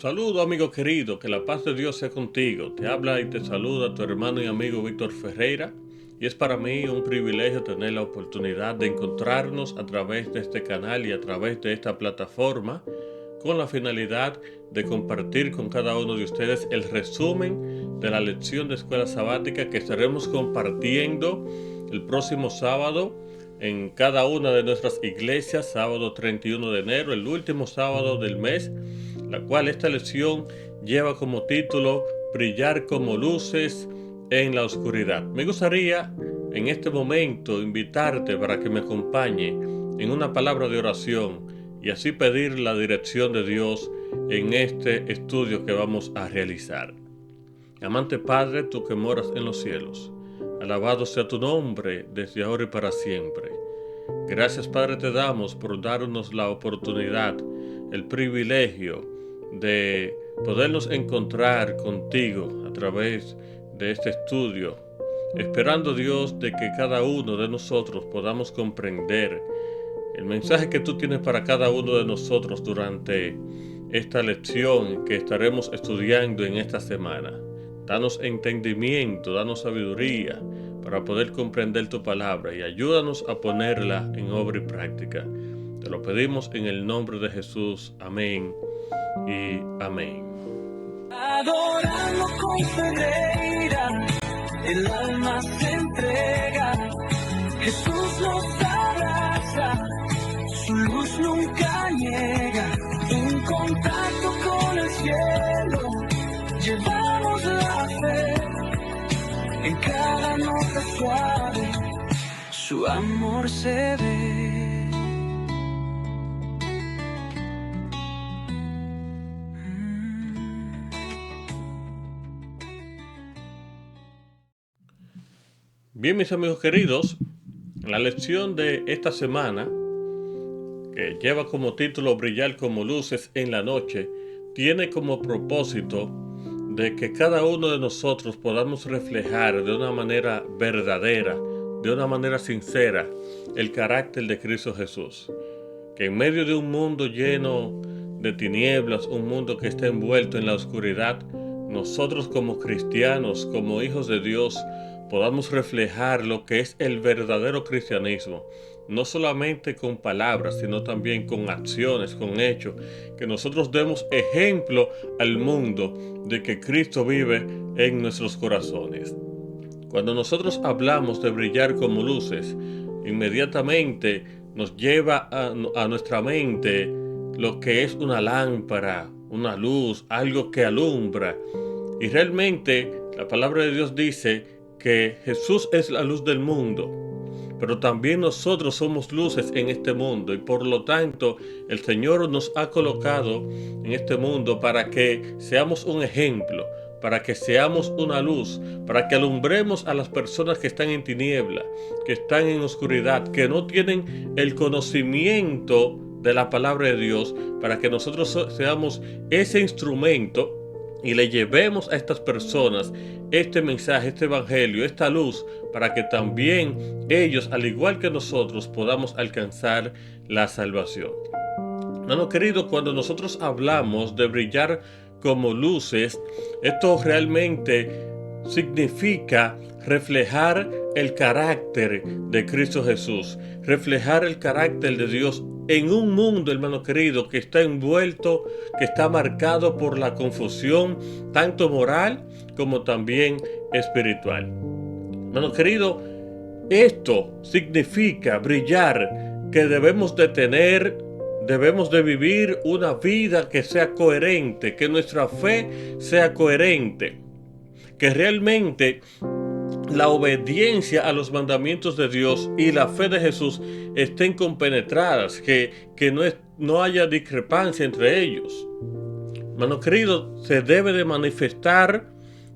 Saludo amigo querido, que la paz de Dios sea contigo. Te habla y te saluda tu hermano y amigo Víctor Ferreira, y es para mí un privilegio tener la oportunidad de encontrarnos a través de este canal y a través de esta plataforma con la finalidad de compartir con cada uno de ustedes el resumen de la lección de escuela sabática que estaremos compartiendo el próximo sábado en cada una de nuestras iglesias, sábado 31 de enero, el último sábado del mes, la cual esta lección lleva como título Brillar como luces en la oscuridad. Me gustaría en este momento invitarte para que me acompañe en una palabra de oración y así pedir la dirección de Dios en este estudio que vamos a realizar. Amante Padre, tú que moras en los cielos, alabado sea tu nombre desde ahora y para siempre. Gracias Padre te damos por darnos la oportunidad, el privilegio de podernos encontrar contigo a través de este estudio, esperando Dios de que cada uno de nosotros podamos comprender el mensaje que tú tienes para cada uno de nosotros durante esta lección que estaremos estudiando en esta semana. Danos entendimiento, danos sabiduría para poder comprender tu palabra y ayúdanos a ponerla en obra y práctica. Te lo pedimos en el nombre de Jesús. Amén y amén. Adorando con Ferreira, el alma se entrega. Jesús nos abraza, su luz nunca niega. En contacto con el cielo, llevamos la fe. En cada nota suave, su amor se ve. Bien, mis amigos queridos, la lección de esta semana, que lleva como título Brillar como luces en la noche, tiene como propósito de que cada uno de nosotros podamos reflejar de una manera verdadera, de una manera sincera, el carácter de Cristo Jesús. Que en medio de un mundo lleno de tinieblas, un mundo que está envuelto en la oscuridad, nosotros como cristianos, como hijos de Dios, podamos reflejar lo que es el verdadero cristianismo, no solamente con palabras, sino también con acciones, con hechos, que nosotros demos ejemplo al mundo de que Cristo vive en nuestros corazones. Cuando nosotros hablamos de brillar como luces, inmediatamente nos lleva a nuestra mente lo que es una lámpara, una luz, algo que alumbra. Y realmente la palabra de Dios dice que Jesús es la luz del mundo, pero también nosotros somos luces en este mundo y por lo tanto el Señor nos ha colocado en este mundo para que seamos un ejemplo, para que seamos una luz, para que alumbremos a las personas que están en tiniebla, que están en oscuridad, que no tienen el conocimiento de la palabra de Dios, para que nosotros seamos ese instrumento y le llevemos a estas personas este mensaje, este evangelio, esta luz, para que también ellos, al igual que nosotros, podamos alcanzar la salvación. Hermano querido, cuando nosotros hablamos de brillar como luces, esto realmente significa reflejar el carácter de Cristo Jesús, reflejar el carácter de Dios en un mundo, hermano querido, que está envuelto, que está marcado por la confusión, tanto moral como también espiritual. Hermano querido, esto significa brillar, que debemos de vivir una vida que sea coherente, que nuestra fe sea coherente, que realmente la obediencia a los mandamientos de Dios y la fe de Jesús estén compenetradas, que no haya discrepancia entre ellos. Hermano querido, se debe de manifestar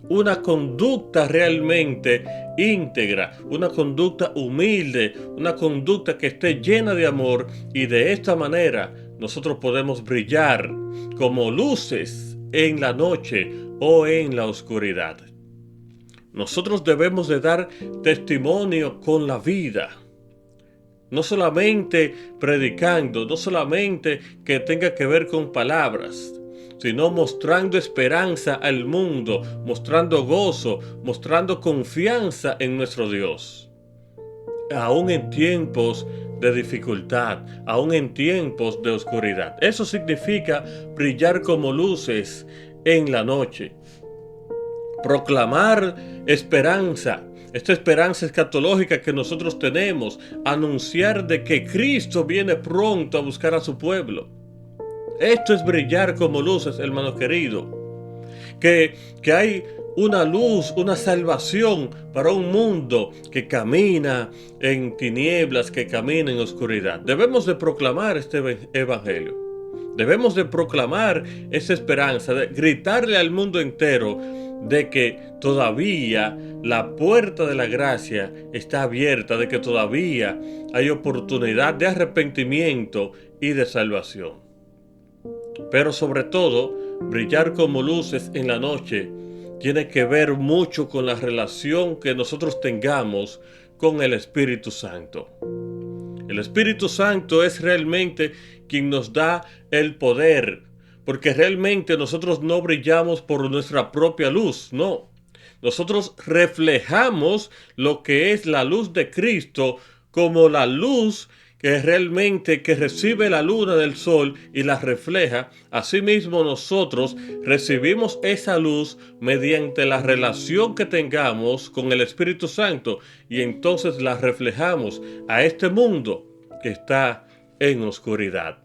una conducta realmente íntegra, una conducta humilde, una conducta que esté llena de amor, y de esta manera nosotros podemos brillar como luces en la noche o en la oscuridad. Nosotros debemos de dar testimonio con la vida. No solamente predicando, no solamente que tenga que ver con palabras, sino mostrando esperanza al mundo, mostrando gozo, mostrando confianza en nuestro Dios. Aún en tiempos de dificultad, aún en tiempos de oscuridad. Eso significa brillar como luces en la noche. Proclamar esperanza. Esta esperanza escatológica que nosotros tenemos, anunciar de que Cristo viene pronto a buscar a su pueblo. Esto es brillar como luces, hermano querido. Que hay una luz, una salvación para un mundo que camina en tinieblas, que camina en oscuridad. Debemos de proclamar este evangelio. Debemos de proclamar esa esperanza, de gritarle al mundo entero de que todavía la puerta de la gracia está abierta, de que todavía hay oportunidad de arrepentimiento y de salvación. Pero sobre todo, brillar como luces en la noche tiene que ver mucho con la relación que nosotros tengamos con el Espíritu Santo. El Espíritu Santo es realmente quien nos da el poder, porque realmente nosotros no brillamos por nuestra propia luz, no. Nosotros reflejamos lo que es la luz de Cristo como la luz que realmente recibe la luna del sol y la refleja. Asimismo nosotros recibimos esa luz mediante la relación que tengamos con el Espíritu Santo y entonces la reflejamos a este mundo que está en oscuridad.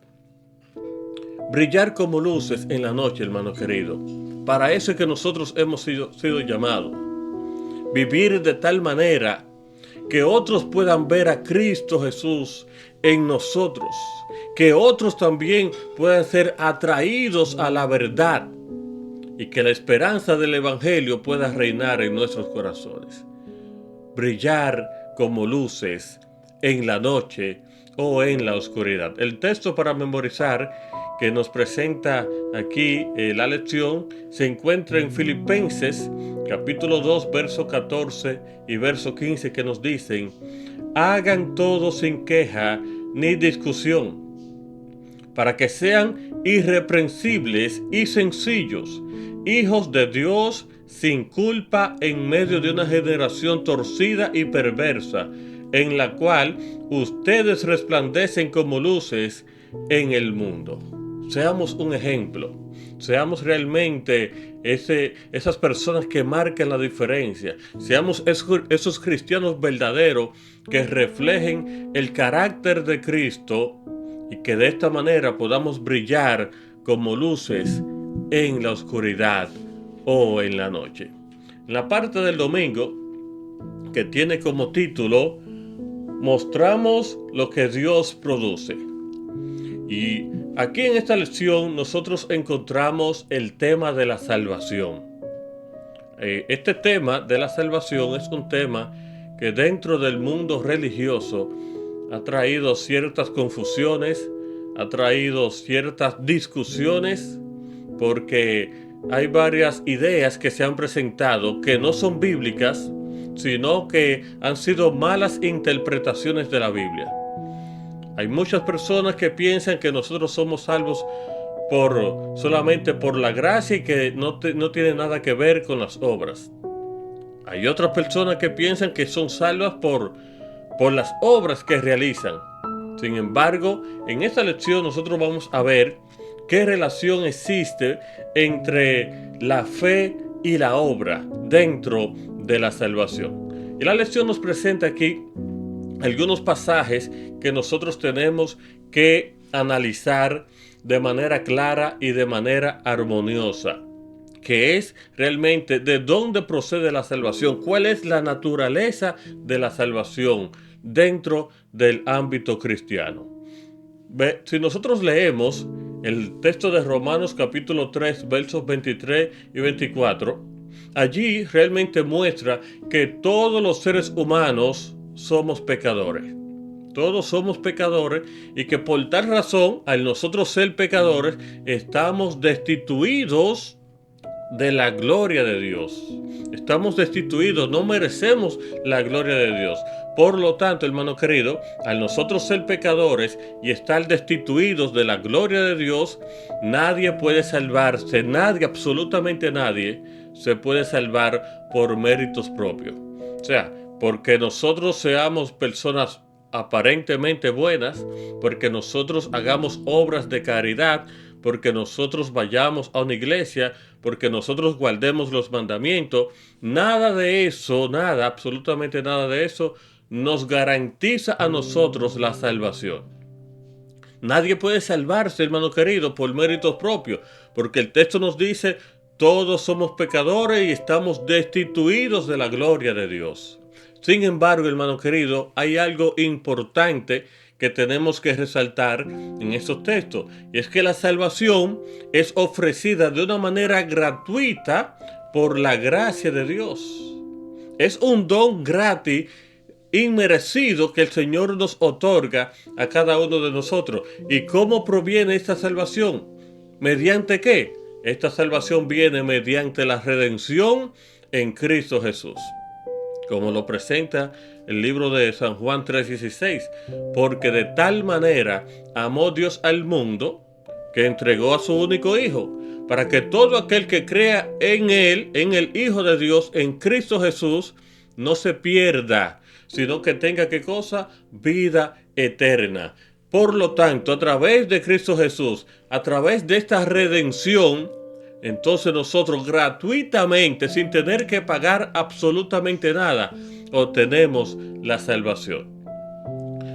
Brillar como luces en la noche, hermano querido. Para eso es que nosotros hemos sido llamados. Vivir de tal manera que otros puedan ver a Cristo Jesús en nosotros. Que otros también puedan ser atraídos a la verdad. Y que la esperanza del Evangelio pueda reinar en nuestros corazones. Brillar como luces en la noche o en la oscuridad. El texto para memorizar que nos presenta aquí la lección se encuentra en Filipenses capítulo 2 verso 14 y verso 15, que nos dicen: hagan todo sin queja ni discusión, para que sean irreprensibles y sencillos, hijos de Dios sin culpa en medio de una generación torcida y perversa, en la cual ustedes resplandecen como luces en el mundo. Seamos un ejemplo, seamos realmente esas personas que marcan la diferencia, seamos esos cristianos verdaderos que reflejen el carácter de Cristo y que de esta manera podamos brillar como luces en la oscuridad o en la noche. En la parte del domingo, que tiene como título Mostramos lo que Dios produce. Y aquí en esta lección nosotros encontramos el tema de la salvación. Este tema de la salvación es un tema que dentro del mundo religioso ha traído ciertas confusiones, ha traído ciertas discusiones, porque hay varias ideas que se han presentado que no son bíblicas, sino que han sido malas interpretaciones de la Biblia. Hay muchas personas que piensan que nosotros somos salvos solamente por la gracia y que no tiene nada que ver con las obras. Hay otras personas que piensan que son salvas por las obras que realizan. Sin embargo, en esta lección nosotros vamos a ver qué relación existe entre la fe y la obra dentro de la salvación. Y la lección nos presenta aquí algunos pasajes que nosotros tenemos que analizar de manera clara y de manera armoniosa, que es realmente de dónde procede la salvación, cuál es la naturaleza de la salvación dentro del ámbito cristiano. Si nosotros leemos el texto de Romanos capítulo 3 versos 23 y 24, allí realmente muestra que todos los seres humanos somos pecadores. Todos somos pecadores y que por tal razón, al nosotros ser pecadores, estamos destituidos de la gloria de Dios. Estamos destituidos, no merecemos la gloria de Dios. Por lo tanto, hermano querido, al nosotros ser pecadores y estar destituidos de la gloria de Dios, nadie puede salvarse, nadie, absolutamente nadie, se puede salvar por méritos propios. O sea, porque nosotros seamos personas aparentemente buenas, porque nosotros hagamos obras de caridad, porque nosotros vayamos a una iglesia, porque nosotros guardemos los mandamientos, nada de eso, nada, absolutamente nada de eso, nos garantiza a nosotros la salvación. Nadie puede salvarse, hermano querido, por méritos propios, porque el texto nos dice, todos somos pecadores y estamos destituidos de la gloria de Dios. Sin embargo, hermano querido, hay algo importante que tenemos que resaltar en estos textos, y es que la salvación es ofrecida de una manera gratuita por la gracia de Dios. Es un don gratis, inmerecido, que el Señor nos otorga a cada uno de nosotros. ¿Y cómo proviene esta salvación? ¿Mediante qué? Esta salvación viene mediante la redención en Cristo Jesús, como lo presenta el libro de San Juan 3:16, porque de tal manera amó Dios al mundo que entregó a su único Hijo, para que todo aquel que crea en Él, en el Hijo de Dios, en Cristo Jesús, no se pierda, sino que tenga, ¿qué cosa? Vida eterna. Por lo tanto, a través de Cristo Jesús, a través de esta redención, entonces nosotros gratuitamente, sin tener que pagar absolutamente nada, obtenemos la salvación.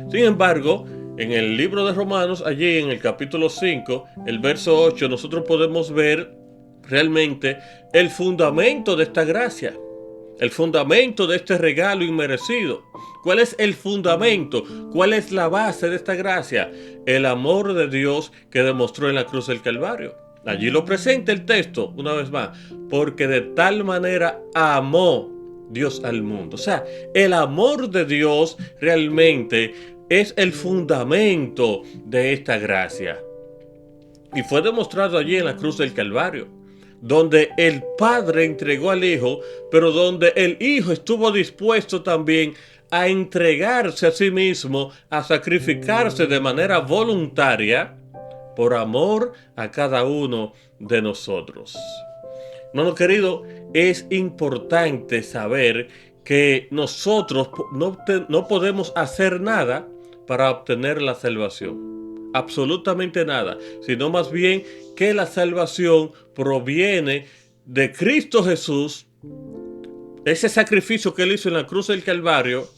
Sin embargo, en el libro de Romanos, allí en el capítulo 5, el verso 8, nosotros podemos ver realmente el fundamento de esta gracia, el fundamento de este regalo inmerecido. ¿Cuál es el fundamento? ¿Cuál es la base de esta gracia? El amor de Dios que demostró en la cruz del Calvario. Allí lo presenta el texto, una vez más, porque de tal manera amó Dios al mundo. O sea, el amor de Dios realmente es el fundamento de esta gracia. Y fue demostrado allí en la cruz del Calvario, donde el Padre entregó al Hijo, pero donde el Hijo estuvo dispuesto también a entregarse a sí mismo, a sacrificarse de manera voluntaria, por amor a cada uno de nosotros. Hermano querido, es importante saber que nosotros no podemos hacer nada para obtener la salvación. Absolutamente nada. Sino más bien que la salvación proviene de Cristo Jesús. Ese sacrificio que Él hizo en la cruz del Calvario,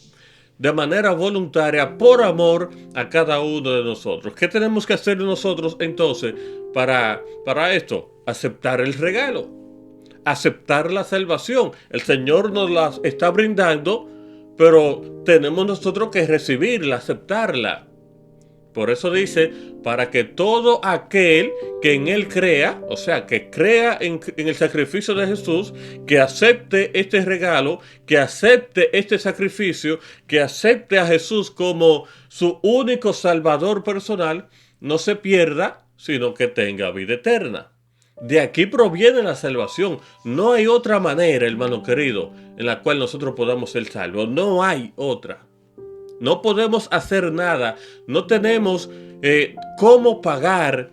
de manera voluntaria, por amor a cada uno de nosotros. ¿Qué tenemos que hacer nosotros entonces para esto? Aceptar el regalo, aceptar la salvación. El Señor nos la está brindando, pero tenemos nosotros que recibirla, aceptarla. Por eso dice, para que todo aquel que en Él crea, o sea, que crea en el sacrificio de Jesús, que acepte este regalo, que acepte este sacrificio, que acepte a Jesús como su único salvador personal, no se pierda, sino que tenga vida eterna. De aquí proviene la salvación. No hay otra manera, hermano querido, en la cual nosotros podamos ser salvos. No hay otra. No podemos hacer nada, no tenemos cómo pagar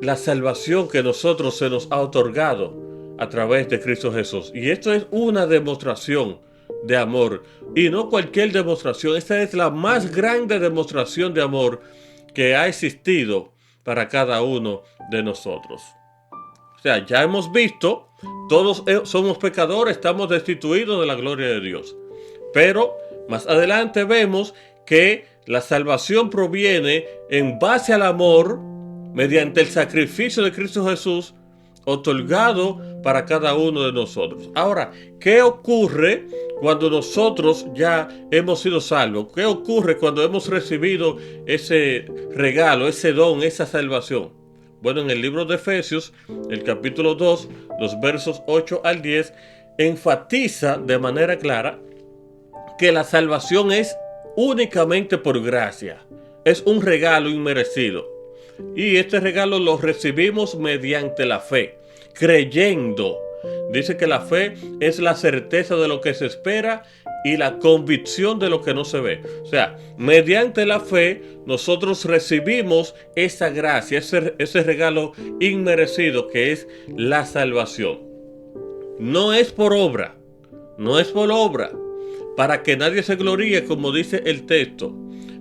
la salvación que nosotros se nos ha otorgado a través de Cristo Jesús. Y esto es una demostración de amor, y no cualquier demostración. Esta es la más grande demostración de amor que ha existido para cada uno de nosotros. O sea, ya hemos visto, todos somos pecadores, estamos destituidos de la gloria de Dios. Pero más adelante vemos que la salvación proviene en base al amor mediante el sacrificio de Cristo Jesús otorgado para cada uno de nosotros. Ahora, ¿qué ocurre cuando nosotros ya hemos sido salvos? ¿Qué ocurre cuando hemos recibido ese regalo, ese don, esa salvación? Bueno, en el libro de Efesios, el capítulo 2, los versos 8 al 10, enfatiza de manera clara que la salvación es únicamente por gracia. Es un regalo inmerecido. Y este regalo lo recibimos mediante la fe. creyendo. Dice que la fe es la certeza de lo que se espera y la convicción de lo que no se ve. O sea, mediante la fe nosotros recibimos esa gracia, ese regalo inmerecido que es la salvación. No es por obra, no es por obra, para que nadie se gloríe, como dice el texto.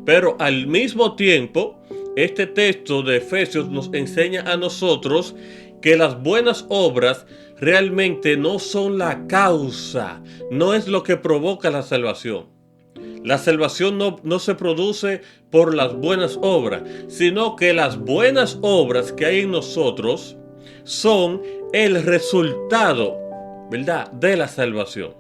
Pero al mismo tiempo, este texto de Efesios nos enseña a nosotros que las buenas obras realmente no son la causa, no es lo que provoca la salvación. La salvación no se produce por las buenas obras, sino que las buenas obras que hay en nosotros son el resultado, ¿verdad?, de la salvación.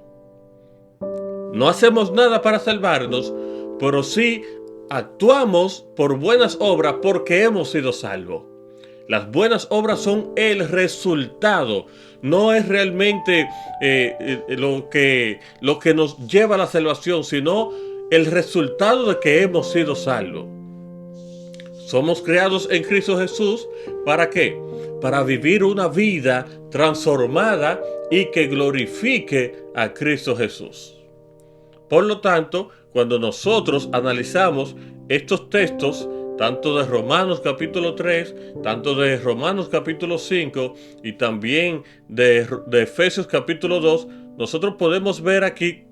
No hacemos nada para salvarnos, pero sí actuamos por buenas obras porque hemos sido salvos. Las buenas obras son el resultado, no es realmente lo que nos lleva a la salvación, sino el resultado de que hemos sido salvos. Somos creados en Cristo Jesús, ¿para qué? Para vivir una vida transformada y que glorifique a Cristo Jesús. Por lo tanto, cuando nosotros analizamos estos textos, tanto de Romanos capítulo 3, tanto de Romanos capítulo 5 y también de Efesios capítulo 2, nosotros podemos ver aquí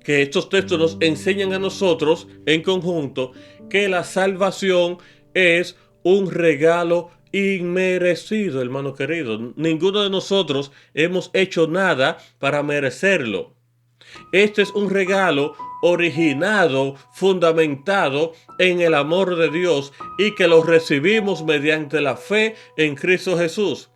que estos textos nos enseñan a nosotros en conjunto que la salvación es un regalo inmerecido, hermano querido. Ninguno de nosotros hemos hecho nada para merecerlo. Este es un regalo originado, fundamentado en el amor de Dios y que lo recibimos mediante la fe en Cristo Jesús.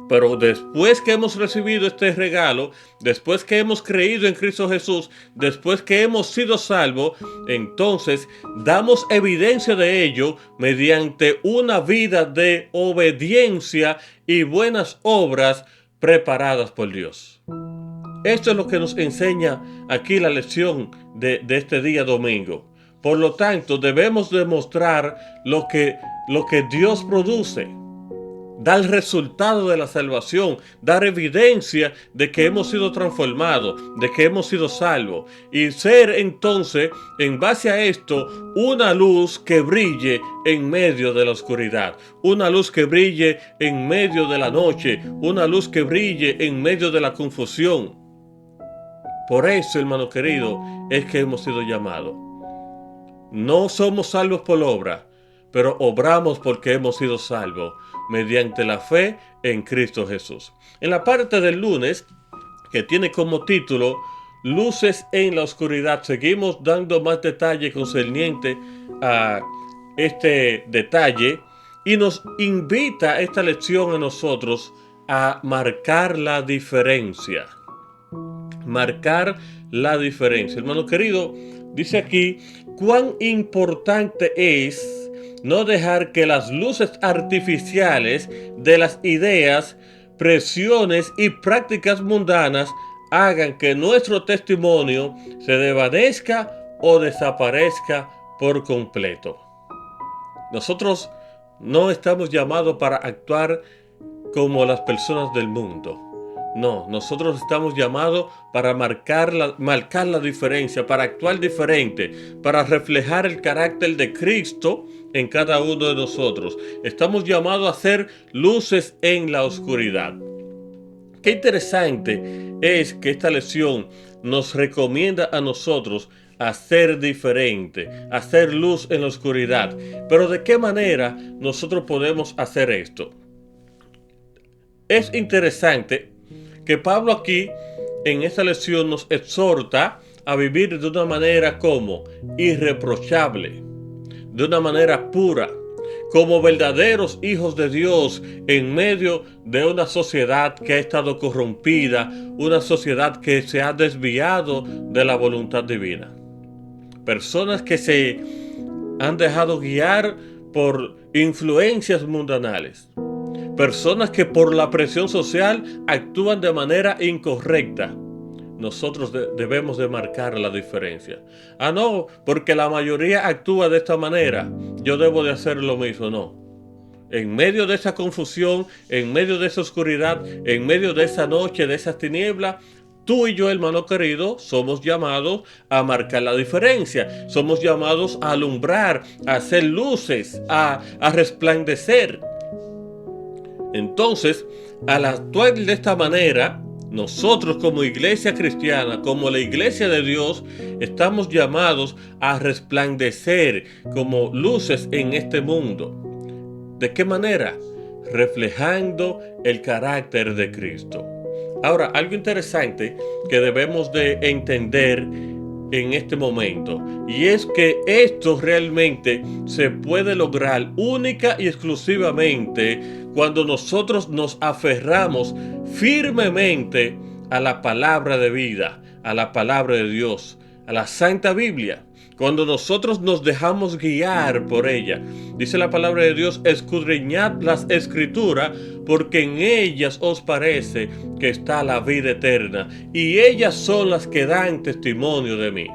Pero después que hemos recibido este regalo, después que hemos creído en Cristo Jesús, después que hemos sido salvos, entonces damos evidencia de ello mediante una vida de obediencia y buenas obras preparadas por Dios. Esto es lo que nos enseña aquí la lección de este día domingo. Por lo tanto, debemos demostrar lo que Dios produce. Dar resultado de la salvación, dar evidencia de que hemos sido transformados, de que hemos sido salvos. Y ser entonces, en base a esto, una luz que brille en medio de la oscuridad. Una luz que brille en medio de la noche. Una luz que brille en medio de la confusión. Por eso, hermano querido, es que hemos sido llamados. No somos salvos por obra, pero obramos porque hemos sido salvos mediante la fe en Cristo Jesús. En la parte del lunes, que tiene como título Luces en la oscuridad, seguimos dando más detalle concerniente a este detalle y nos invita esta lección a nosotros a marcar la diferencia. Marcar la diferencia. Hermano querido, dice aquí cuán importante es no dejar que las luces artificiales de las ideas, presiones y prácticas mundanas hagan que nuestro testimonio se desvanezca o desaparezca por completo. Nosotros no estamos llamados para actuar como las personas del mundo. No, nosotros estamos llamados para marcar la diferencia, para actuar diferente, para reflejar el carácter de Cristo en cada uno de nosotros. Estamos llamados a ser luces en la oscuridad. Qué interesante es que esta lección nos recomienda a nosotros a ser diferente, a ser luz en la oscuridad. Pero ¿de qué manera nosotros podemos hacer esto? Es interesante que Pablo aquí en esta lección nos exhorta a vivir de una manera como irreprochable, de una manera pura, como verdaderos hijos de Dios en medio de una sociedad que ha estado corrompida, una sociedad que se ha desviado de la voluntad divina. Personas que se han dejado guiar por influencias mundanales. Personas que por la presión social actúan de manera incorrecta. Nosotros debemos de marcar la diferencia. No, porque la mayoría actúa de esta manera, yo debo de hacer lo mismo. No. En medio de esa confusión, en medio de esa oscuridad, en medio de esa noche, de esas tinieblas, tú y yo, hermano querido, somos llamados a marcar la diferencia. Somos llamados a alumbrar, a hacer luces, a resplandecer. Entonces, al actuar de esta manera, nosotros como iglesia cristiana, como la iglesia de Dios, estamos llamados a resplandecer como luces en este mundo. ¿De qué manera? Reflejando el carácter de Cristo. Ahora, algo interesante que debemos de entender en este momento, y es que esto realmente se puede lograr única y exclusivamente cuando nosotros nos aferramos firmemente a la palabra de vida, a la palabra de Dios, a la Santa Biblia. Cuando nosotros nos dejamos guiar por ella. Dice la palabra de Dios: escudriñad las Escrituras, porque en ellas os parece que está la vida eterna, y ellas son las que dan testimonio de mí.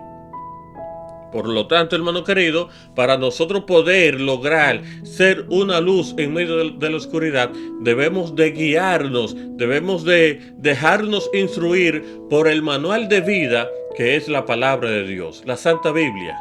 Por lo tanto, hermano querido, para nosotros poder lograr ser una luz en medio de la oscuridad, debemos de guiarnos, debemos de dejarnos instruir por el manual de vida que es la palabra de Dios, la Santa Biblia.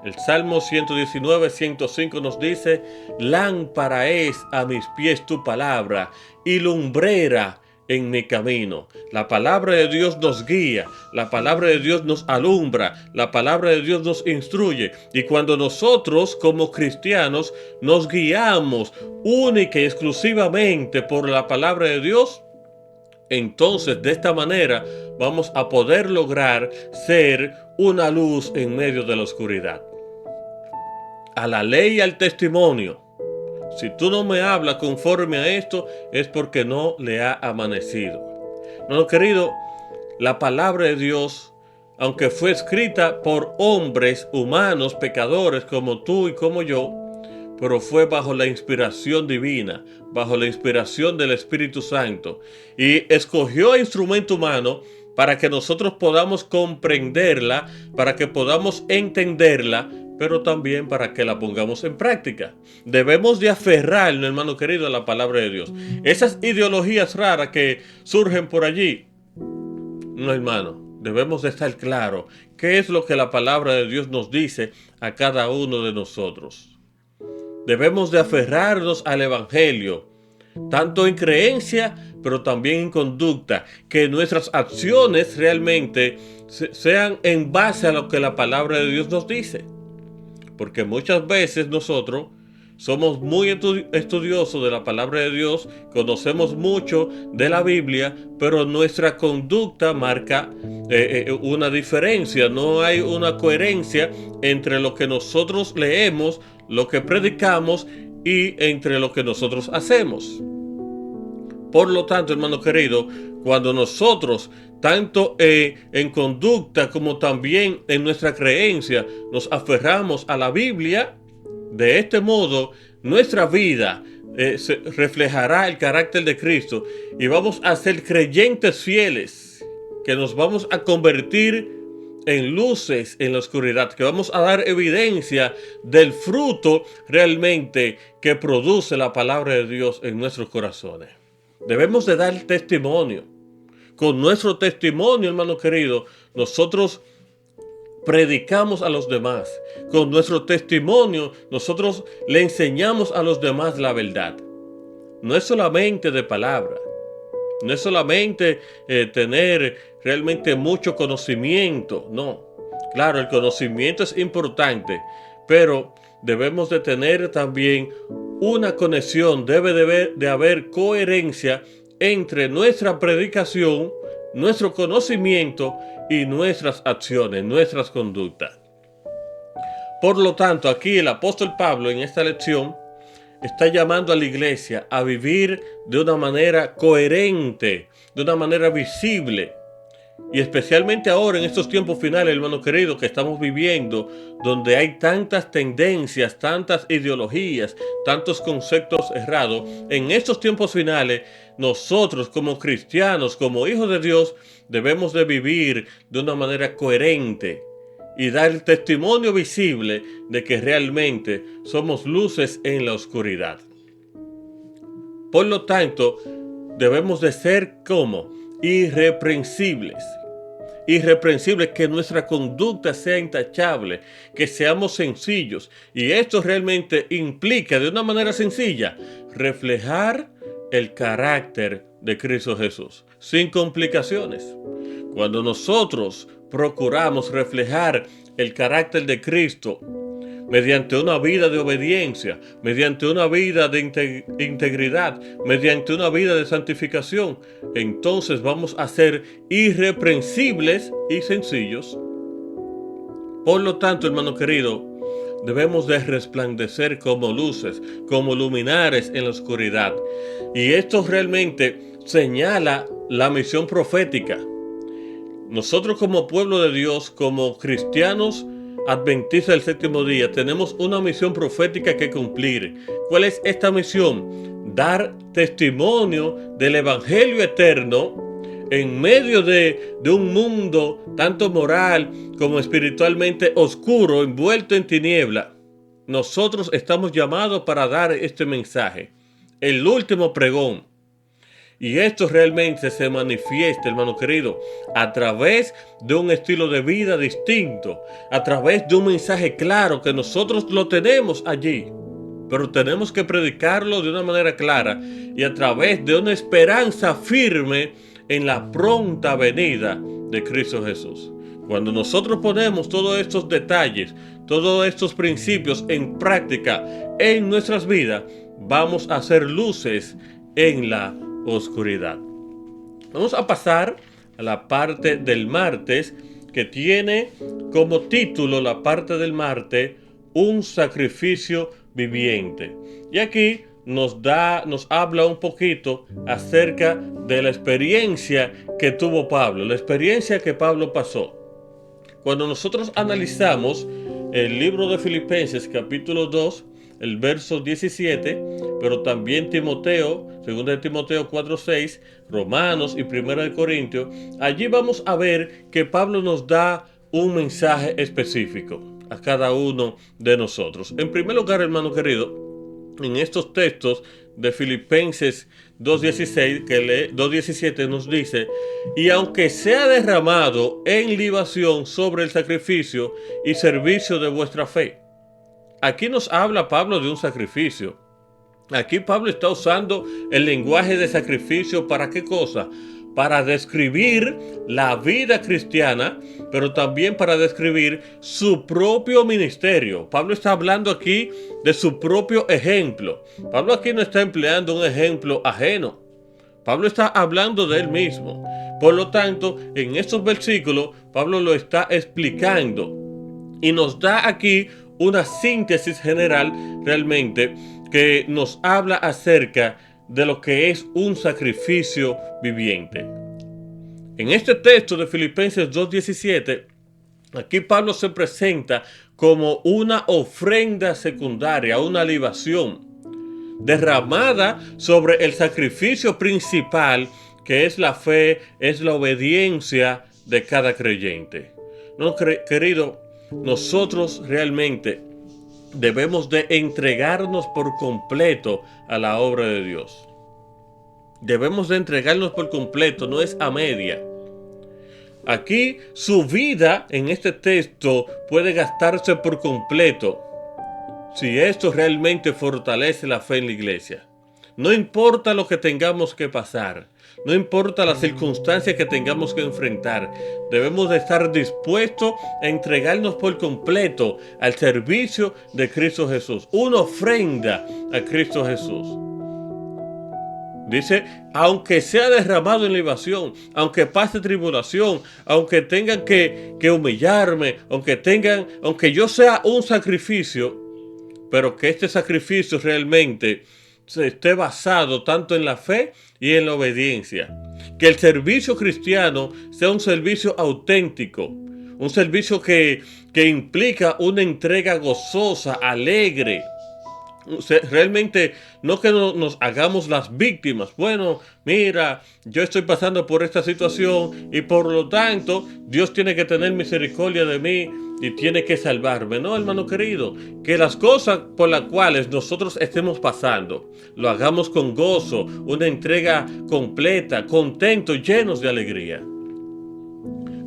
El Salmo 119, 105 nos dice: lámpara es a mis pies tu palabra y lumbrera en mi camino. La palabra de Dios nos guía, la palabra de Dios nos alumbra, la palabra de Dios nos instruye. Y cuando nosotros como cristianos nos guiamos única y exclusivamente por la palabra de Dios, entonces de esta manera vamos a poder lograr ser una luz en medio de la oscuridad. A la ley y al testimonio. Si tú no me hablas conforme a esto, es porque no le ha amanecido. No, querido, la palabra de Dios, aunque fue escrita por hombres humanos, pecadores como tú y como yo, pero fue bajo la inspiración divina, bajo la inspiración del Espíritu Santo, y escogió instrumento humano para que nosotros podamos comprenderla, para que podamos entenderla, pero también para que la pongamos en práctica. Debemos de aferrarnos, hermano querido, a la palabra de Dios. Esas ideologías raras que surgen por allí, no, hermano, debemos de estar claros qué es lo que la palabra de Dios nos dice a cada uno de nosotros. Debemos de aferrarnos al Evangelio, tanto en creencia, pero también en conducta, que nuestras acciones realmente sean en base a lo que la palabra de Dios nos dice. Porque muchas veces nosotros somos muy estudiosos de la palabra de Dios, conocemos mucho de la Biblia, pero nuestra conducta marca una diferencia. No hay una coherencia entre lo que nosotros leemos, lo que predicamos y entre lo que nosotros hacemos. Por lo tanto, hermano querido, cuando nosotros, tanto en conducta como también en nuestra creencia, nos aferramos a la Biblia, de este modo nuestra vida reflejará el carácter de Cristo y vamos a ser creyentes fieles, que nos vamos a convertir en luces en la oscuridad, que vamos a dar evidencia del fruto realmente que produce la palabra de Dios en nuestros corazones. Debemos de dar testimonio. Con nuestro testimonio, hermano querido, nosotros predicamos a los demás. Con nuestro testimonio, nosotros le enseñamos a los demás la verdad. No es solamente de palabra. No es solamente tener realmente mucho conocimiento. No. Claro, el conocimiento es importante, pero debemos de tener también una conexión. Debe de haber coherencia entre nuestra predicación, nuestro conocimiento y nuestras acciones, nuestras conductas. Por lo tanto, aquí el apóstol Pablo en esta lección está llamando a la iglesia a vivir de una manera coherente, de una manera visible. Y especialmente ahora en estos tiempos finales, hermano querido, que estamos viviendo, donde hay tantas tendencias, tantas ideologías, tantos conceptos errados, en estos tiempos finales, nosotros como cristianos, como hijos de Dios, debemos de vivir de una manera coherente y dar el testimonio visible de que realmente somos luces en la oscuridad. Por lo tanto, debemos de ser como irreprensibles. Irreprensibles, que nuestra conducta sea intachable, que seamos sencillos. Y esto realmente implica, de una manera sencilla, reflejar el carácter de Cristo Jesús, sin complicaciones. Cuando nosotros procuramos reflejar el carácter de Cristo mediante una vida de obediencia, mediante una vida de integridad, mediante una vida de santificación, entonces vamos a ser irreprensibles y sencillos. Por lo tanto, hermano querido, debemos de resplandecer como luces, como luminares en la oscuridad. Y esto realmente señala la misión profética. Nosotros como pueblo de Dios, como cristianos adventistas del séptimo día, tenemos una misión profética que cumplir. ¿Cuál es esta misión? Dar testimonio del evangelio eterno en medio de un mundo tanto moral como espiritualmente oscuro, envuelto en tiniebla. Nosotros estamos llamados para dar este mensaje, el último pregón. Y esto realmente se manifiesta, hermano querido, a través de un estilo de vida distinto, a través de un mensaje claro que nosotros lo tenemos allí, pero tenemos que predicarlo de una manera clara y a través de una esperanza firme en la pronta venida de Cristo Jesús. Cuando nosotros ponemos todos estos detalles, todos estos principios en práctica en nuestras vidas, vamos a ser luces en la oscuridad. Vamos a pasar a la parte del martes, que tiene como título la parte del martes, un sacrificio viviente. Y aquí nos habla un poquito acerca de la experiencia que tuvo Pablo, la experiencia que Pablo pasó. Cuando nosotros analizamos el libro de Filipenses capítulo 2, el verso 17, pero también Timoteo, 2 Timoteo 4:6, Romanos y 1 Corintios, allí vamos a ver que Pablo nos da un mensaje específico a cada uno de nosotros. En primer lugar, hermano querido, en estos textos de Filipenses 2:17 nos dice: y aunque sea derramado en libación sobre el sacrificio y servicio de vuestra fe. Aquí nos habla Pablo de un sacrificio. Aquí Pablo está usando el lenguaje de sacrificio. ¿Para qué cosa? Para describir la vida cristiana, pero también para describir su propio ministerio. Pablo está hablando aquí de su propio ejemplo. Pablo aquí no está empleando un ejemplo ajeno. Pablo está hablando de él mismo. Por lo tanto, en estos versículos, Pablo lo está explicando y nos da aquí una síntesis general realmente que nos habla acerca de lo que es un sacrificio viviente. En este texto de Filipenses 2:17, aquí Pablo se presenta como una ofrenda secundaria, una libación derramada sobre el sacrificio principal, que es la fe, es la obediencia de cada creyente. No, querido, nosotros realmente debemos de entregarnos por completo a la obra de Dios. Debemos de entregarnos por completo, no es a media. Aquí su vida en este texto puede gastarse por completo si esto realmente fortalece la fe en la iglesia. No importa lo que tengamos que pasar, no importa las circunstancias que tengamos que enfrentar, debemos de estar dispuestos a entregarnos por completo al servicio de Cristo Jesús, una ofrenda a Cristo Jesús. Dice, aunque sea derramado en libación, aunque pase tribulación, aunque tengan que humillarme, aunque yo sea un sacrificio, pero que este sacrificio realmente esté basado tanto en la fe y en la obediencia. Que el servicio cristiano sea un servicio auténtico, un servicio que implica una entrega gozosa, alegre. Realmente no que nos hagamos las víctimas. Bueno, mira, yo estoy pasando por esta situación y por lo tanto Dios tiene que tener misericordia de mí y tiene que salvarme. No, hermano querido, que las cosas por las cuales nosotros estemos pasando, lo hagamos con gozo, una entrega completa, contentos, llenos de alegría.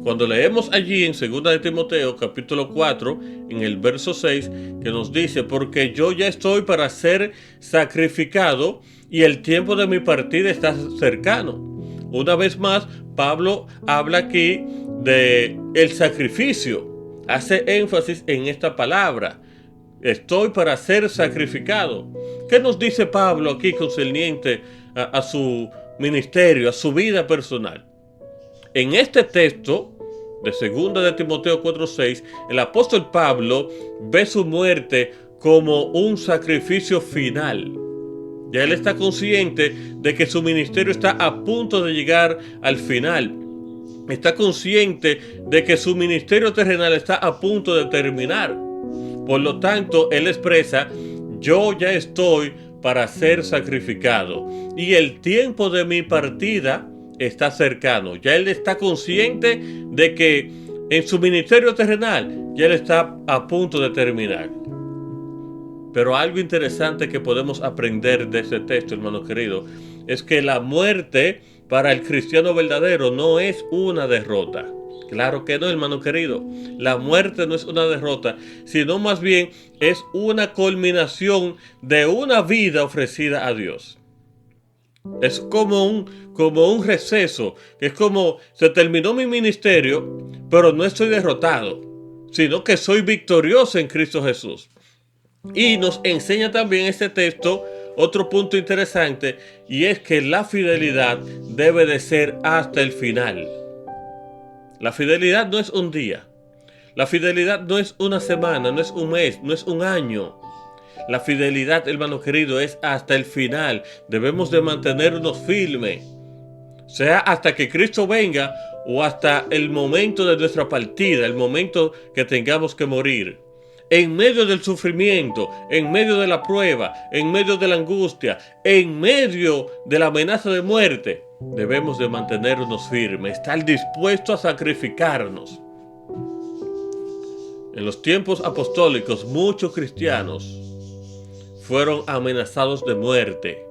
Cuando leemos allí en 2 de Timoteo capítulo 4, en el verso 6, que nos dice, porque yo ya estoy para ser sacrificado y el tiempo de mi partida está cercano. Una vez más, Pablo habla aquí de el sacrificio. Hace énfasis en esta palabra. Estoy para ser sacrificado. ¿Qué nos dice Pablo aquí concerniente a su ministerio, a su vida personal? En este texto de 2 de Timoteo 4:6, el apóstol Pablo ve su muerte como un sacrificio final. Ya él está consciente de que su ministerio está a punto de llegar al final. Está consciente de que su ministerio terrenal está a punto de terminar. Por lo tanto, él expresa, yo ya estoy para ser sacrificado y el tiempo de mi partida está cercano. Ya él está consciente de que en su ministerio terrenal ya él está a punto de terminar. Pero algo interesante que podemos aprender de este texto, hermano querido, es que la muerte para el cristiano verdadero no es una derrota. Claro que no, hermano querido. La muerte no es una derrota, sino más bien es una culminación de una vida ofrecida a Dios. Es como un receso, que es como se terminó mi ministerio, pero no estoy derrotado, sino que soy victorioso en Cristo Jesús. Y nos enseña también este texto otro punto interesante, y es que la fidelidad debe de ser hasta el final. La fidelidad no es un día, la fidelidad no es una semana, no es un mes, no es un año. La fidelidad, hermano querido, es hasta el final. Debemos de mantenernos firmes, sea hasta que Cristo venga o hasta el momento de nuestra partida, el momento que tengamos que morir. En medio del sufrimiento, en medio de la prueba, en medio de la angustia, en medio de la amenaza de muerte, debemos de mantenernos firmes, estar dispuestos a sacrificarnos. En los tiempos apostólicos, muchos cristianos fueron amenazados de muerte.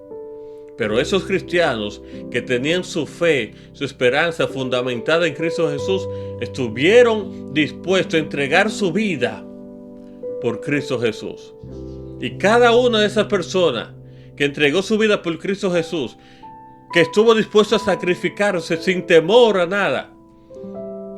Pero esos cristianos que tenían su fe, su esperanza fundamentada en Cristo Jesús, estuvieron dispuestos a entregar su vida por Cristo Jesús. Y cada una de esas personas que entregó su vida por Cristo Jesús, que estuvo dispuesto a sacrificarse sin temor a nada,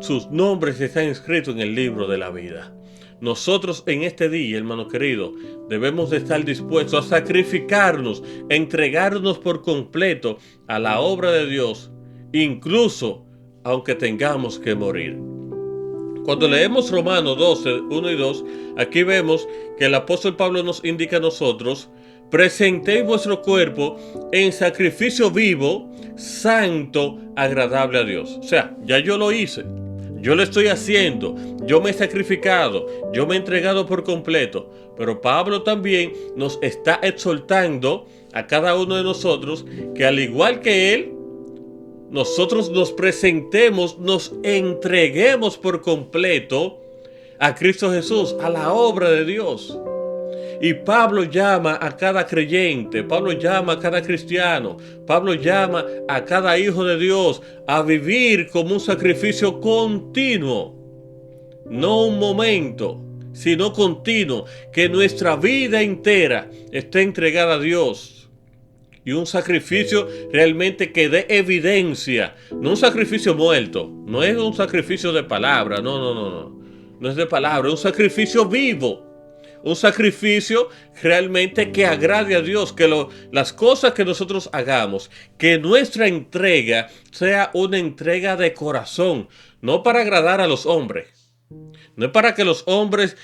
sus nombres están inscritos en el libro de la vida. Nosotros en este día, hermano querido, debemos de estar dispuestos a sacrificarnos, a entregarnos por completo a la obra de Dios, incluso aunque tengamos que morir. Cuando leemos Romanos 12, 1 y 2, aquí vemos que el apóstol Pablo nos indica a nosotros, presentéis vuestro cuerpo en sacrificio vivo, santo, agradable a Dios. O sea, ya yo lo hice. Yo lo estoy haciendo, yo me he sacrificado, yo me he entregado por completo. Pero Pablo también nos está exhortando a cada uno de nosotros que al igual que él, nosotros nos presentemos, nos entreguemos por completo a Cristo Jesús, a la obra de Dios. Y Pablo llama a cada creyente, Pablo llama a cada cristiano, Pablo llama a cada hijo de Dios a vivir como un sacrificio continuo. No un momento, sino continuo, que nuestra vida entera esté entregada a Dios. Y un sacrificio realmente que dé evidencia, no un sacrificio muerto, no es un sacrificio de palabra, no es de palabra, es un sacrificio vivo. Un sacrificio realmente que agrade a Dios, que las cosas que nosotros hagamos, que nuestra entrega sea una entrega de corazón, no para agradar a los hombres. No es para que los hombres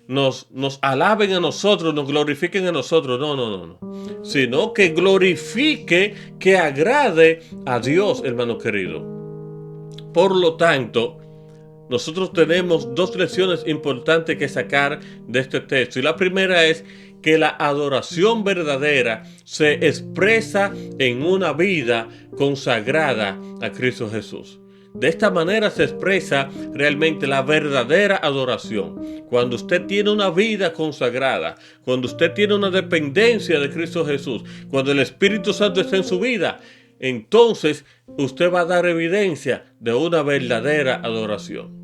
nos alaben a nosotros, nos glorifiquen a nosotros, no. Sino que glorifique, que agrade a Dios, hermano querido. Por lo tanto, nosotros tenemos dos lecciones importantes que sacar de este texto. Y la primera es que la adoración verdadera se expresa en una vida consagrada a Cristo Jesús. De esta manera se expresa realmente la verdadera adoración. Cuando usted tiene una vida consagrada, cuando usted tiene una dependencia de Cristo Jesús, cuando el Espíritu Santo está en su vida, entonces usted va a dar evidencia de una verdadera adoración.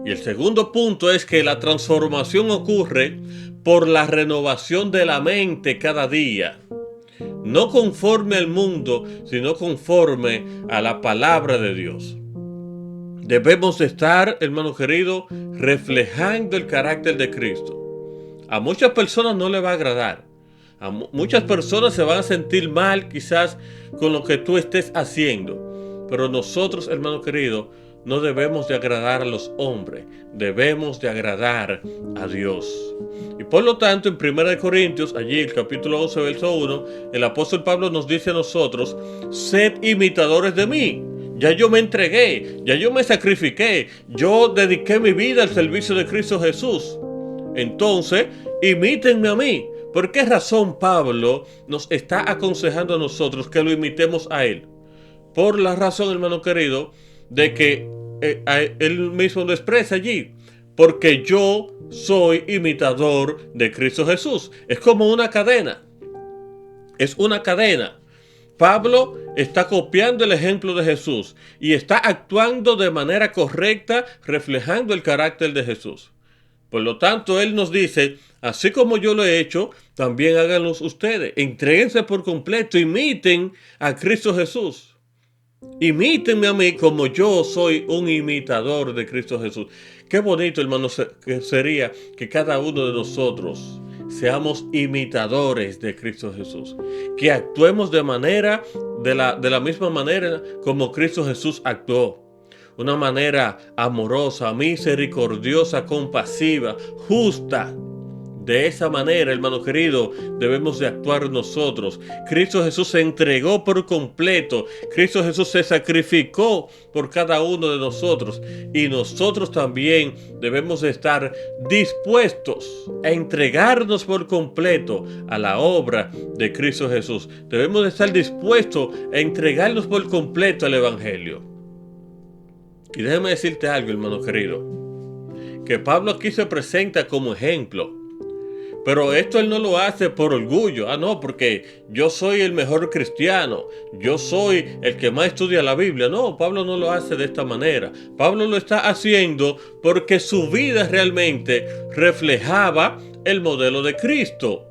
Y el segundo punto es que la transformación ocurre por la renovación de la mente cada día. No conforme al mundo, sino conforme a la palabra de Dios. Debemos estar, hermano querido, reflejando el carácter de Cristo. A muchas personas no le va a agradar. A muchas personas se van a sentir mal quizás con lo que tú estés haciendo. Pero nosotros, hermano querido, no debemos de agradar a los hombres, debemos de agradar a Dios. Y por lo tanto, en 1 Corintios, allí el capítulo 11, verso 1, el apóstol Pablo nos dice a nosotros: sed imitadores de mí. Ya yo me entregué, ya yo me sacrifiqué, yo dediqué mi vida al servicio de Cristo Jesús. Entonces, imítenme a mí. ¿Por qué razón Pablo nos está aconsejando a nosotros que lo imitemos a él? Por la razón, hermano querido, de que él mismo lo expresa allí. Porque yo soy imitador de Cristo Jesús. Es como una cadena. Es una cadena. Pablo está copiando el ejemplo de Jesús y está actuando de manera correcta, reflejando el carácter de Jesús. Por lo tanto, él nos dice: así como yo lo he hecho, también háganlo ustedes. Entréguense por completo, imiten a Cristo Jesús. Imítenme a mí como yo soy un imitador de Cristo Jesús. Qué bonito, hermano, que sería que cada uno de nosotros seamos imitadores de Cristo Jesús. Que actuemos de la misma manera como Cristo Jesús actuó. Una manera amorosa, misericordiosa, compasiva, justa. De esa manera, hermano querido, debemos de actuar nosotros. Cristo Jesús se entregó por completo. Cristo Jesús se sacrificó por cada uno de nosotros. Y nosotros también debemos de estar dispuestos a entregarnos por completo a la obra de Cristo Jesús. Debemos de estar dispuestos a entregarnos por completo al Evangelio. Y déjame decirte algo, hermano querido, que Pablo aquí se presenta como ejemplo. Pero esto él no lo hace por orgullo. No, porque yo soy el mejor cristiano. Yo soy el que más estudia la Biblia. No, Pablo no lo hace de esta manera. Pablo lo está haciendo porque su vida realmente reflejaba el modelo de Cristo.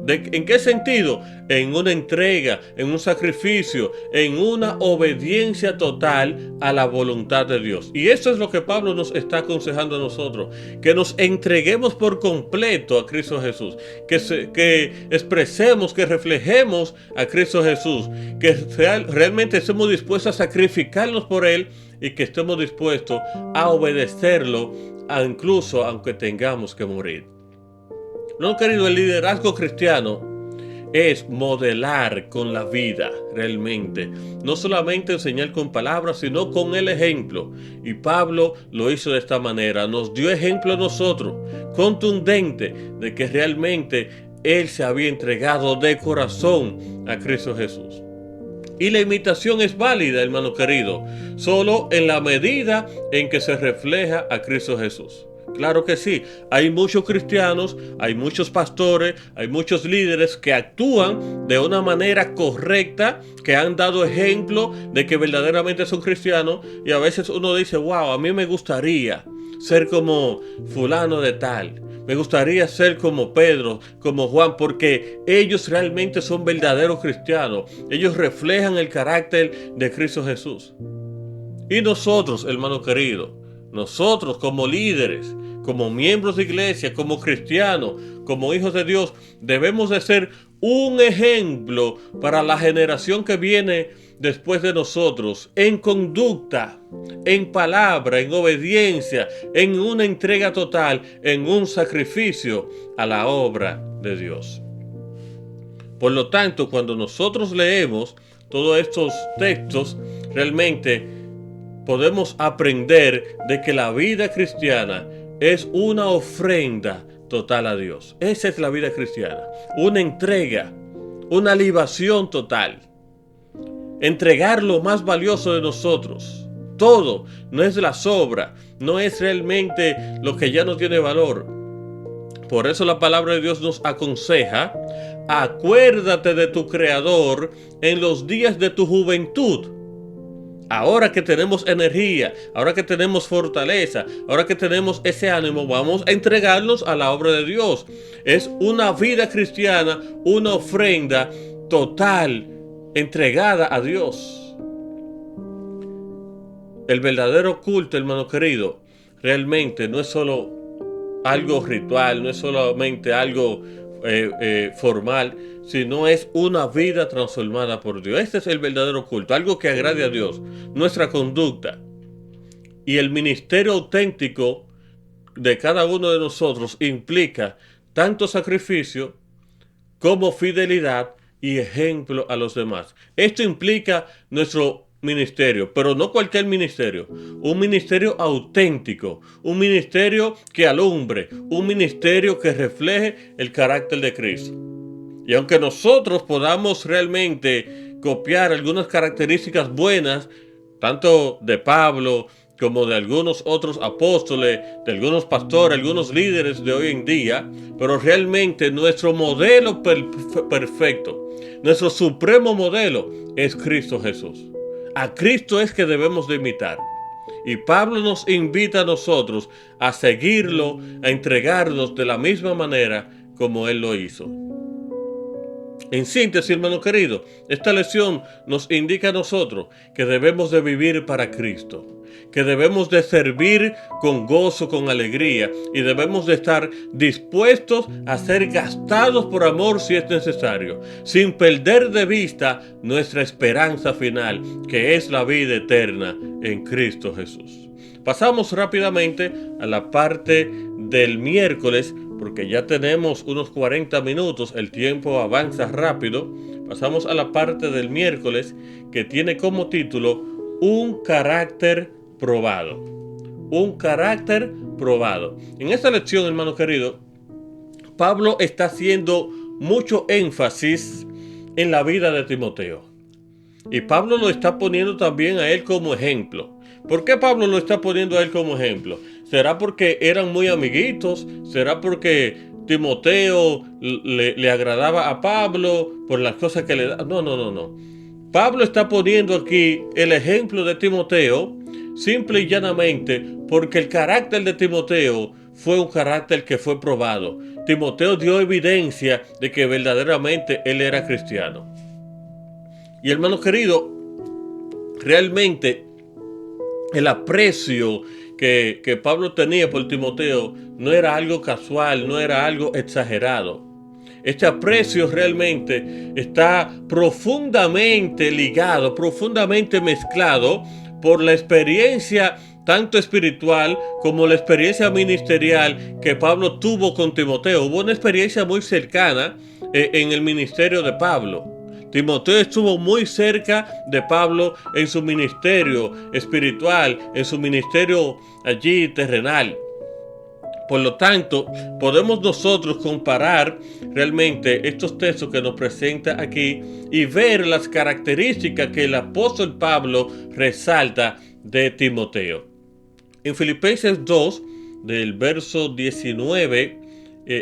¿En qué sentido? En una entrega, en un sacrificio, en una obediencia total a la voluntad de Dios. Y eso es lo que Pablo nos está aconsejando a nosotros, que nos entreguemos por completo a Cristo Jesús, que expresemos, que reflejemos a Cristo Jesús, que realmente estemos dispuestos a sacrificarnos por Él y que estemos dispuestos a obedecerlo, incluso aunque tengamos que morir. No, querido, el liderazgo cristiano es modelar con la vida realmente. No solamente enseñar con palabras, sino con el ejemplo. Y Pablo lo hizo de esta manera. Nos dio ejemplo a nosotros, contundente, de que realmente él se había entregado de corazón a Cristo Jesús. Y la imitación es válida, hermano querido, solo en la medida en que se refleja a Cristo Jesús. Claro que sí, hay muchos cristianos, hay muchos pastores, hay muchos líderes que actúan de una manera correcta, que han dado ejemplo de que verdaderamente son cristianos, y a veces uno dice: wow, a mí me gustaría ser como fulano de tal, me gustaría ser como Pedro, como Juan, porque ellos realmente son verdaderos cristianos, ellos reflejan el carácter de Cristo Jesús. Y nosotros, hermano querido, nosotros como líderes, como miembros de iglesia, como cristianos, como hijos de Dios, debemos de ser un ejemplo para la generación que viene después de nosotros, en conducta, en palabra, en obediencia, en una entrega total, en un sacrificio a la obra de Dios. Por lo tanto, cuando nosotros leemos todos estos textos, realmente podemos aprender de que la vida cristiana es una ofrenda total a Dios. Esa es la vida cristiana. Una entrega, una libación total. entregar lo más valioso de nosotros. Todo, no es la sobra, no es realmente lo que ya no tiene valor. Por eso la palabra de Dios nos aconseja: acuérdate de tu Creador en los días de tu juventud. Ahora que tenemos energía, ahora que tenemos fortaleza, ahora que tenemos ese ánimo, vamos a entregarnos a la obra de Dios. Es una vida cristiana, una ofrenda total, entregada a Dios. El verdadero culto, hermano querido, realmente no es solo algo ritual, no es solamente algo formal, sino es una vida transformada por Dios. Este es el verdadero culto, algo que agrade a Dios, nuestra conducta. Y el ministerio auténtico de cada uno de nosotros implica tanto sacrificio como fidelidad y ejemplo a los demás. Esto implica nuestro ministerio, pero no cualquier ministerio, un ministerio auténtico, un ministerio que alumbre, un ministerio que refleje el carácter de Cristo. Y aunque nosotros podamos realmente copiar algunas características buenas, tanto de Pablo como de algunos otros apóstoles, de algunos pastores, algunos líderes de hoy en día, pero realmente nuestro modelo perfecto, nuestro supremo modelo es Cristo Jesús. A Cristo es que debemos de imitar. Y Pablo nos invita a nosotros a seguirlo, a entregarnos de la misma manera como Él lo hizo. En síntesis, hermano querido, esta lección nos indica a nosotros que debemos de vivir para Cristo, que debemos de servir con gozo, con alegría, y debemos de estar dispuestos a ser gastados por amor si es necesario, sin perder de vista nuestra esperanza final, que es la vida eterna en Cristo Jesús. Pasamos rápidamente a la parte del miércoles, porque ya tenemos unos 40 minutos, el tiempo avanza rápido. Pasamos a la parte del miércoles, que tiene como título Un carácter probado. Un carácter probado. En esta lección, hermano querido, Pablo está haciendo mucho énfasis en la vida de Timoteo. Y Pablo lo está poniendo también a él como ejemplo. ¿Por qué Pablo lo está poniendo a él como ejemplo? ¿Será porque eran muy amiguitos? ¿Será porque Timoteo le agradaba a Pablo por las cosas que le da? No. Pablo está poniendo aquí el ejemplo de Timoteo simple y llanamente porque el carácter de Timoteo fue un carácter que fue probado. Timoteo dio evidencia de que verdaderamente él era cristiano. Y hermano querido, realmente el aprecio que Pablo tenía por Timoteo no era algo casual, no era algo exagerado. Este aprecio realmente está profundamente ligado, profundamente mezclado por la experiencia tanto espiritual como la experiencia ministerial que Pablo tuvo con Timoteo. Hubo una experiencia muy cercana en el ministerio de Pablo. Timoteo estuvo muy cerca de Pablo en su ministerio espiritual, en su ministerio allí terrenal. Por lo tanto, podemos nosotros comparar realmente estos textos que nos presenta aquí y ver las características que el apóstol Pablo resalta de Timoteo. En Filipenses 2, del verso 19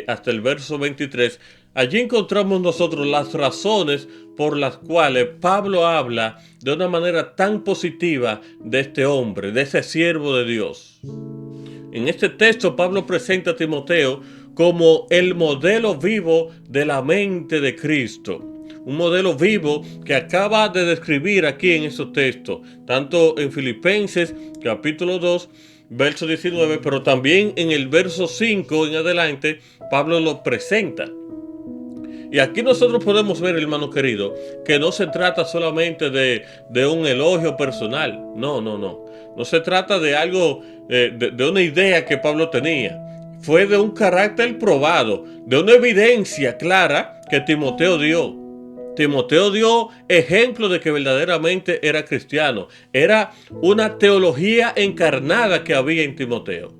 hasta el verso 23, allí encontramos nosotros las razones por las cuales Pablo habla de una manera tan positiva de este hombre, de ese siervo de Dios. En este texto Pablo presenta a Timoteo como el modelo vivo de la mente de Cristo. Un modelo vivo que acaba de describir aquí en estos textos, tanto en Filipenses capítulo 2, verso 19, pero también en el verso 5 en adelante, Pablo lo presenta. Y aquí nosotros podemos ver, hermano querido, que no se trata solamente de un elogio personal. No. No se trata de algo, de una idea que Pablo tenía. Fue de un carácter probado, de una evidencia clara que Timoteo dio. Timoteo dio ejemplo de que verdaderamente era cristiano. Era una teología encarnada que había en Timoteo.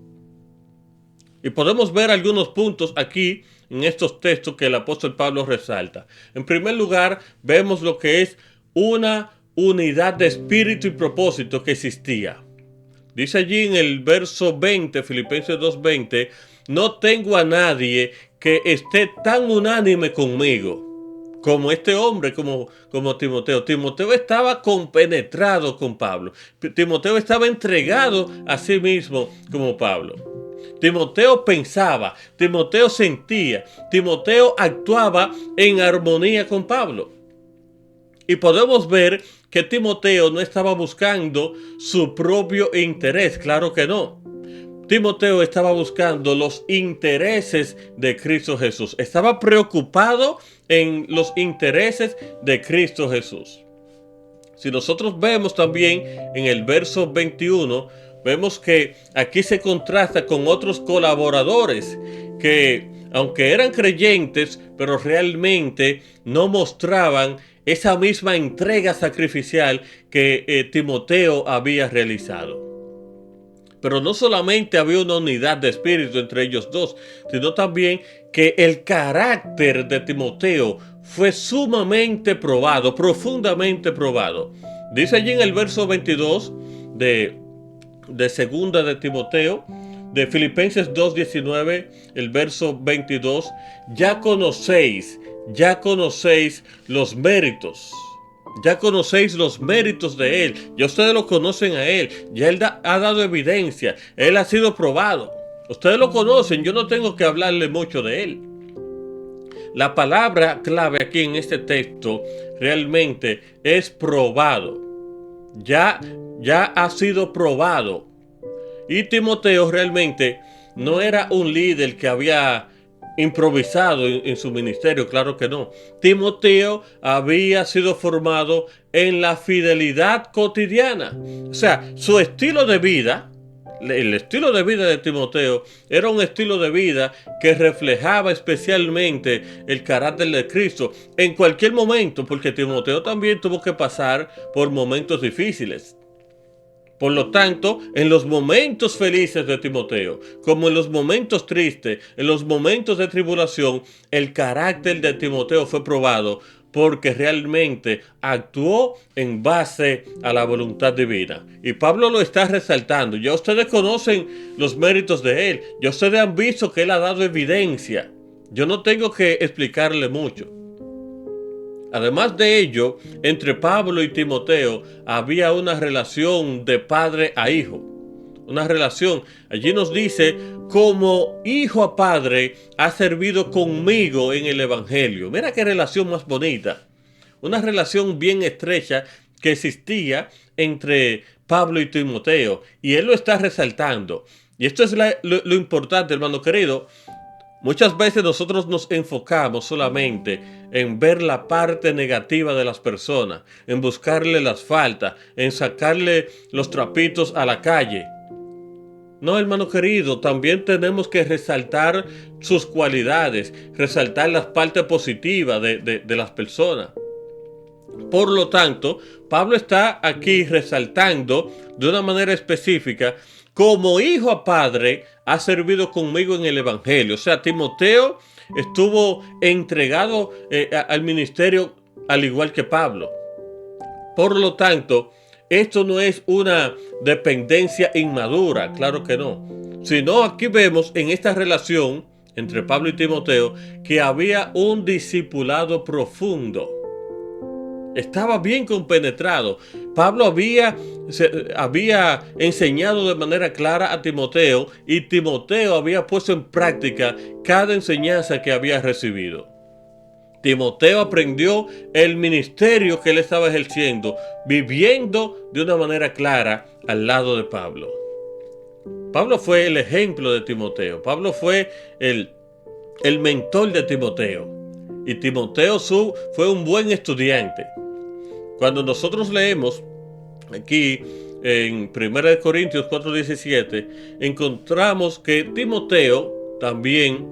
Y podemos ver algunos puntos aquí en estos textos que el apóstol Pablo resalta. En primer lugar, vemos lo que es una unidad de espíritu y propósito que existía. Dice allí en el verso 20, Filipenses 2:20, no tengo a nadie que esté tan unánime conmigo como este hombre, como Timoteo. Timoteo estaba compenetrado con Pablo. Timoteo estaba entregado a sí mismo como Pablo. Timoteo pensaba, Timoteo sentía, Timoteo actuaba en armonía con Pablo. Y podemos ver que Timoteo no estaba buscando su propio interés, claro que no. Timoteo estaba buscando los intereses de Cristo Jesús. Estaba preocupado en los intereses de Cristo Jesús. Si nosotros vemos también en el verso 21, vemos que aquí se contrasta con otros colaboradores que, aunque eran creyentes, pero realmente no mostraban esa misma entrega sacrificial que Timoteo había realizado. Pero no solamente había una unidad de espíritu entre ellos dos, sino también que el carácter de Timoteo fue sumamente probado, profundamente probado. Dice allí en el verso 22 de segunda de Timoteo, de Filipenses 2:19, el verso 22, ya conocéis los méritos. Ya conocéis los méritos de Él. Ya ustedes lo conocen a Él. Ya Él ha dado evidencia. Él ha sido probado. Ustedes lo conocen. Yo no tengo que hablarle mucho de Él. La palabra clave aquí en este texto realmente es probado. Ya ha sido probado. Y Timoteo realmente no era un líder que había improvisado en su ministerio, claro que no. Timoteo había sido formado en la fidelidad cotidiana. O sea, su estilo de vida, el estilo de vida de Timoteo era un estilo de vida que reflejaba especialmente el carácter de Cristo en cualquier momento, porque Timoteo también tuvo que pasar por momentos difíciles. Por lo tanto, en los momentos felices de Timoteo, como en los momentos tristes, en los momentos de tribulación, el carácter de Timoteo fue probado porque realmente actuó en base a la voluntad divina. Y Pablo lo está resaltando. Ya ustedes conocen los méritos de él. Ya ustedes han visto que él ha dado evidencia. Yo no tengo que explicarle mucho. Además de ello, entre Pablo y Timoteo había una relación de padre a hijo. Una relación, allí nos dice, como hijo a padre ha servido conmigo en el evangelio. Mira qué relación más bonita. Una relación bien estrecha que existía entre Pablo y Timoteo. Y él lo está resaltando. Y esto es lo importante, hermano querido. Muchas veces nosotros nos enfocamos solamente en ver la parte negativa de las personas, en buscarle las faltas, en sacarle los trapitos a la calle. No, hermano querido, también tenemos que resaltar sus cualidades, resaltar las partes positivas de las personas. Por lo tanto, Pablo está aquí resaltando de una manera específica, como hijo a padre ha servido conmigo en el evangelio. O sea, Timoteo estuvo entregado al ministerio al igual que Pablo. Por lo tanto, esto no es una dependencia inmadura, claro que no. Sino aquí vemos en esta relación entre Pablo y Timoteo que había un discipulado profundo. Estaba bien compenetrado. Pablo había enseñado de manera clara a Timoteo y Timoteo había puesto en práctica cada enseñanza que había recibido. Timoteo aprendió el ministerio que él estaba ejerciendo, viviendo de una manera clara al lado de Pablo. Pablo fue el ejemplo de Timoteo. Pablo fue el mentor de Timoteo. Y Timoteo fue un buen estudiante. Cuando nosotros leemos aquí en 1 Corintios 4:17, encontramos que Timoteo también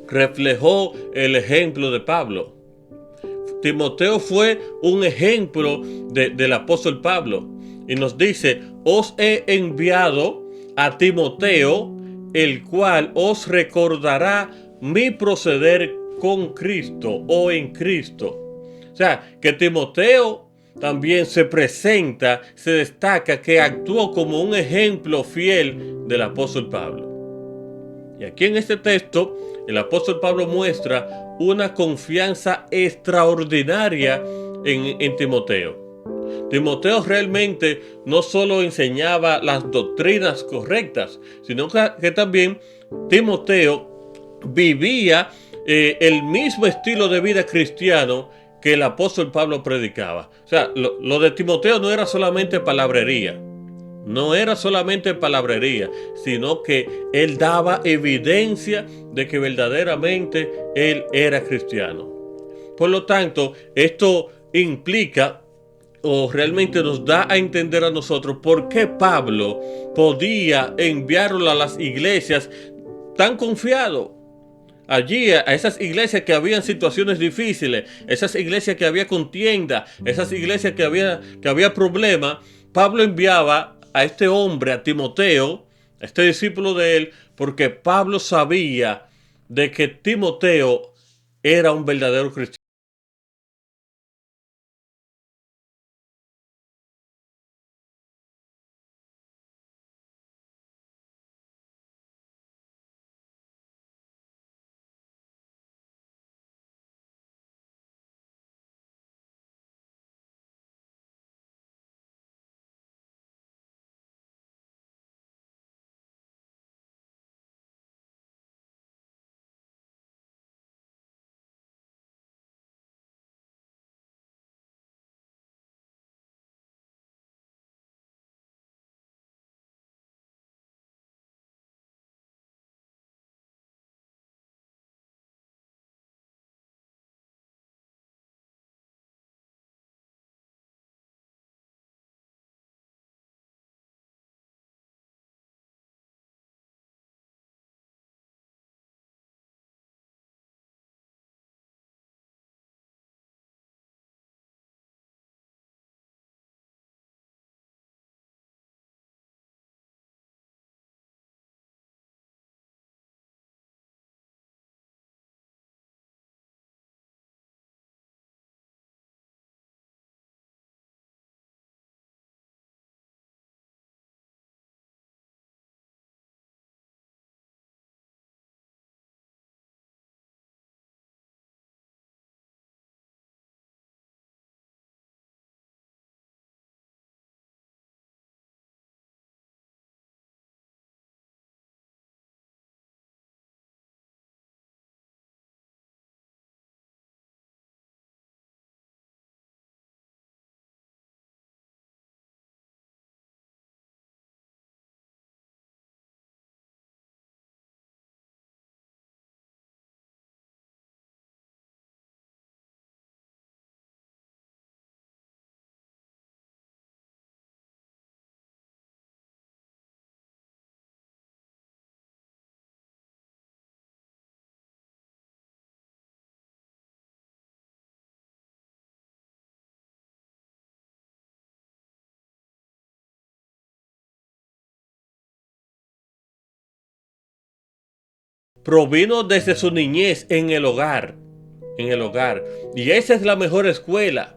reflejó el ejemplo de Pablo. Timoteo fue un ejemplo del apóstol Pablo. Y nos dice, os he enviado a Timoteo, el cual os recordará mi proceder con Cristo o en Cristo. O sea, que Timoteo también se presenta, se destaca que actuó como un ejemplo fiel del apóstol Pablo. Y aquí en este texto, el apóstol Pablo muestra una confianza extraordinaria en Timoteo. Timoteo realmente no solo enseñaba las doctrinas correctas, sino que también Timoteo vivía el mismo estilo de vida cristiano que el apóstol Pablo predicaba. O sea, lo de Timoteo no era solamente palabrería. No era solamente palabrería, sino que él daba evidencia de que verdaderamente él era cristiano. Por lo tanto, esto implica o realmente nos da a entender a nosotros por qué Pablo podía enviarlo a las iglesias tan confiado. Allí, a esas iglesias que habían situaciones difíciles, esas iglesias que había contienda, esas iglesias que había problemas, Pablo enviaba a este hombre, a Timoteo, a este discípulo de él, porque Pablo sabía de que Timoteo era un verdadero cristiano. Provino desde su niñez en el hogar. En el hogar. Y esa es la mejor escuela.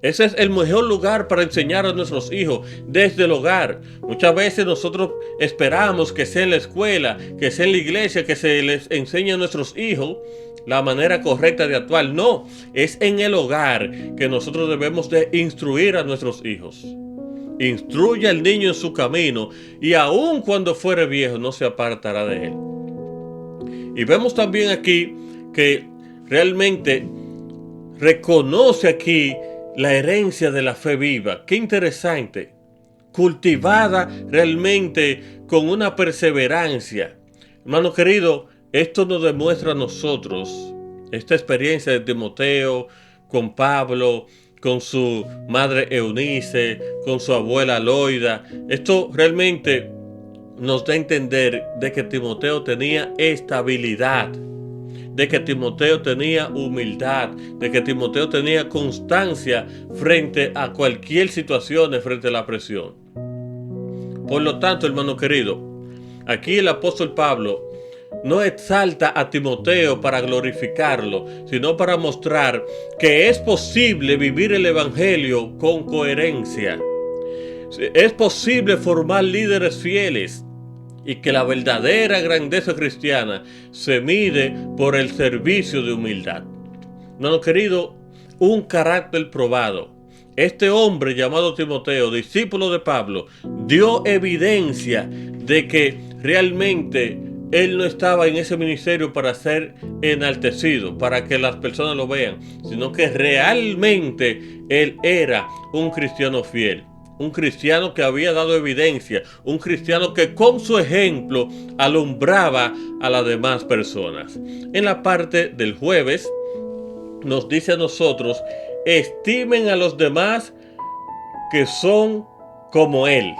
Ese es el mejor lugar para enseñar a nuestros hijos, desde el hogar. Muchas veces nosotros esperamos que sea en la escuela, que sea en la iglesia, que se les enseñe a nuestros hijos la manera correcta de actuar. No, es en el hogar que nosotros debemos de instruir a nuestros hijos. Instruye al niño en su camino, y aun cuando fuere viejo no se apartará de él. Y vemos también aquí que realmente reconoce aquí la herencia de la fe viva. Qué interesante. Cultivada realmente con una perseverancia. Hermano querido, esto nos demuestra a nosotros esta experiencia de Timoteo con Pablo, con su madre Eunice, con su abuela Loida. Esto realmente nos da a entender de que Timoteo tenía estabilidad, de que Timoteo tenía humildad, de que Timoteo tenía constancia frente a cualquier situación, frente a la presión. Por lo tanto, hermano querido, aquí el apóstol Pablo no exalta a Timoteo para glorificarlo, sino para mostrar que es posible vivir el Evangelio con coherencia. Es posible formar líderes fieles y que la verdadera grandeza cristiana se mide por el servicio de humildad. No, querido, un carácter probado. Este hombre llamado Timoteo, discípulo de Pablo, dio evidencia de que realmente él no estaba en ese ministerio para ser enaltecido, para que las personas lo vean, sino que realmente él era un cristiano fiel. Un cristiano que había dado evidencia, un cristiano que con su ejemplo alumbraba a las demás personas. En la parte del jueves nos dice a nosotros: estimen a los demás que son como él.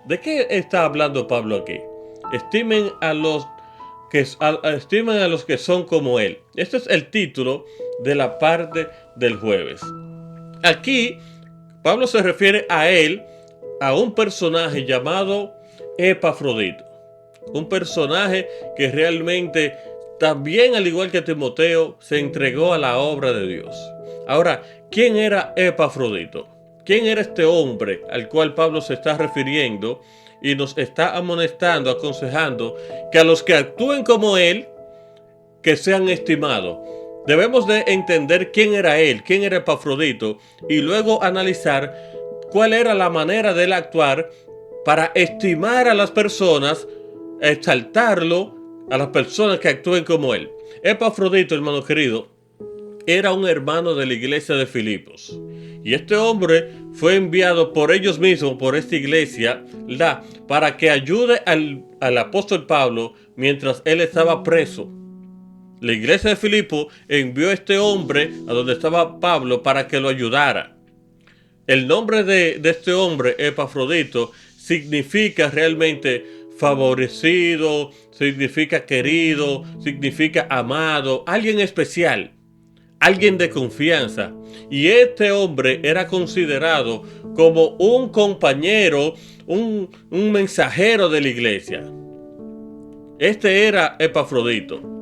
¿De qué está hablando Pablo aquí? Estimen a los que son como él. Este es el título de la parte del jueves. Aquí Pablo se refiere a él, a un personaje llamado Epafrodito. Un personaje que realmente también, al igual que Timoteo, se entregó a la obra de Dios. Ahora, ¿quién era Epafrodito? ¿Quién era este hombre al cual Pablo se está refiriendo y nos está amonestando, aconsejando que a los que actúen como él, que sean estimados? Debemos de entender quién era él, quién era Epafrodito, y luego analizar cuál era la manera de él actuar para estimar a las personas, exaltarlo a las personas que actúen como él. Epafrodito, hermano querido, era un hermano de la iglesia de Filipos. Y este hombre fue enviado por ellos mismos, por esta iglesia, para que ayude al apóstol Pablo mientras él estaba preso. La iglesia de Filipo envió a este hombre a donde estaba Pablo para que lo ayudara. El nombre de este hombre, Epafrodito, significa realmente favorecido, significa querido, significa amado, alguien especial, alguien de confianza. Y este hombre era considerado como un compañero, un mensajero de la iglesia. Este era Epafrodito.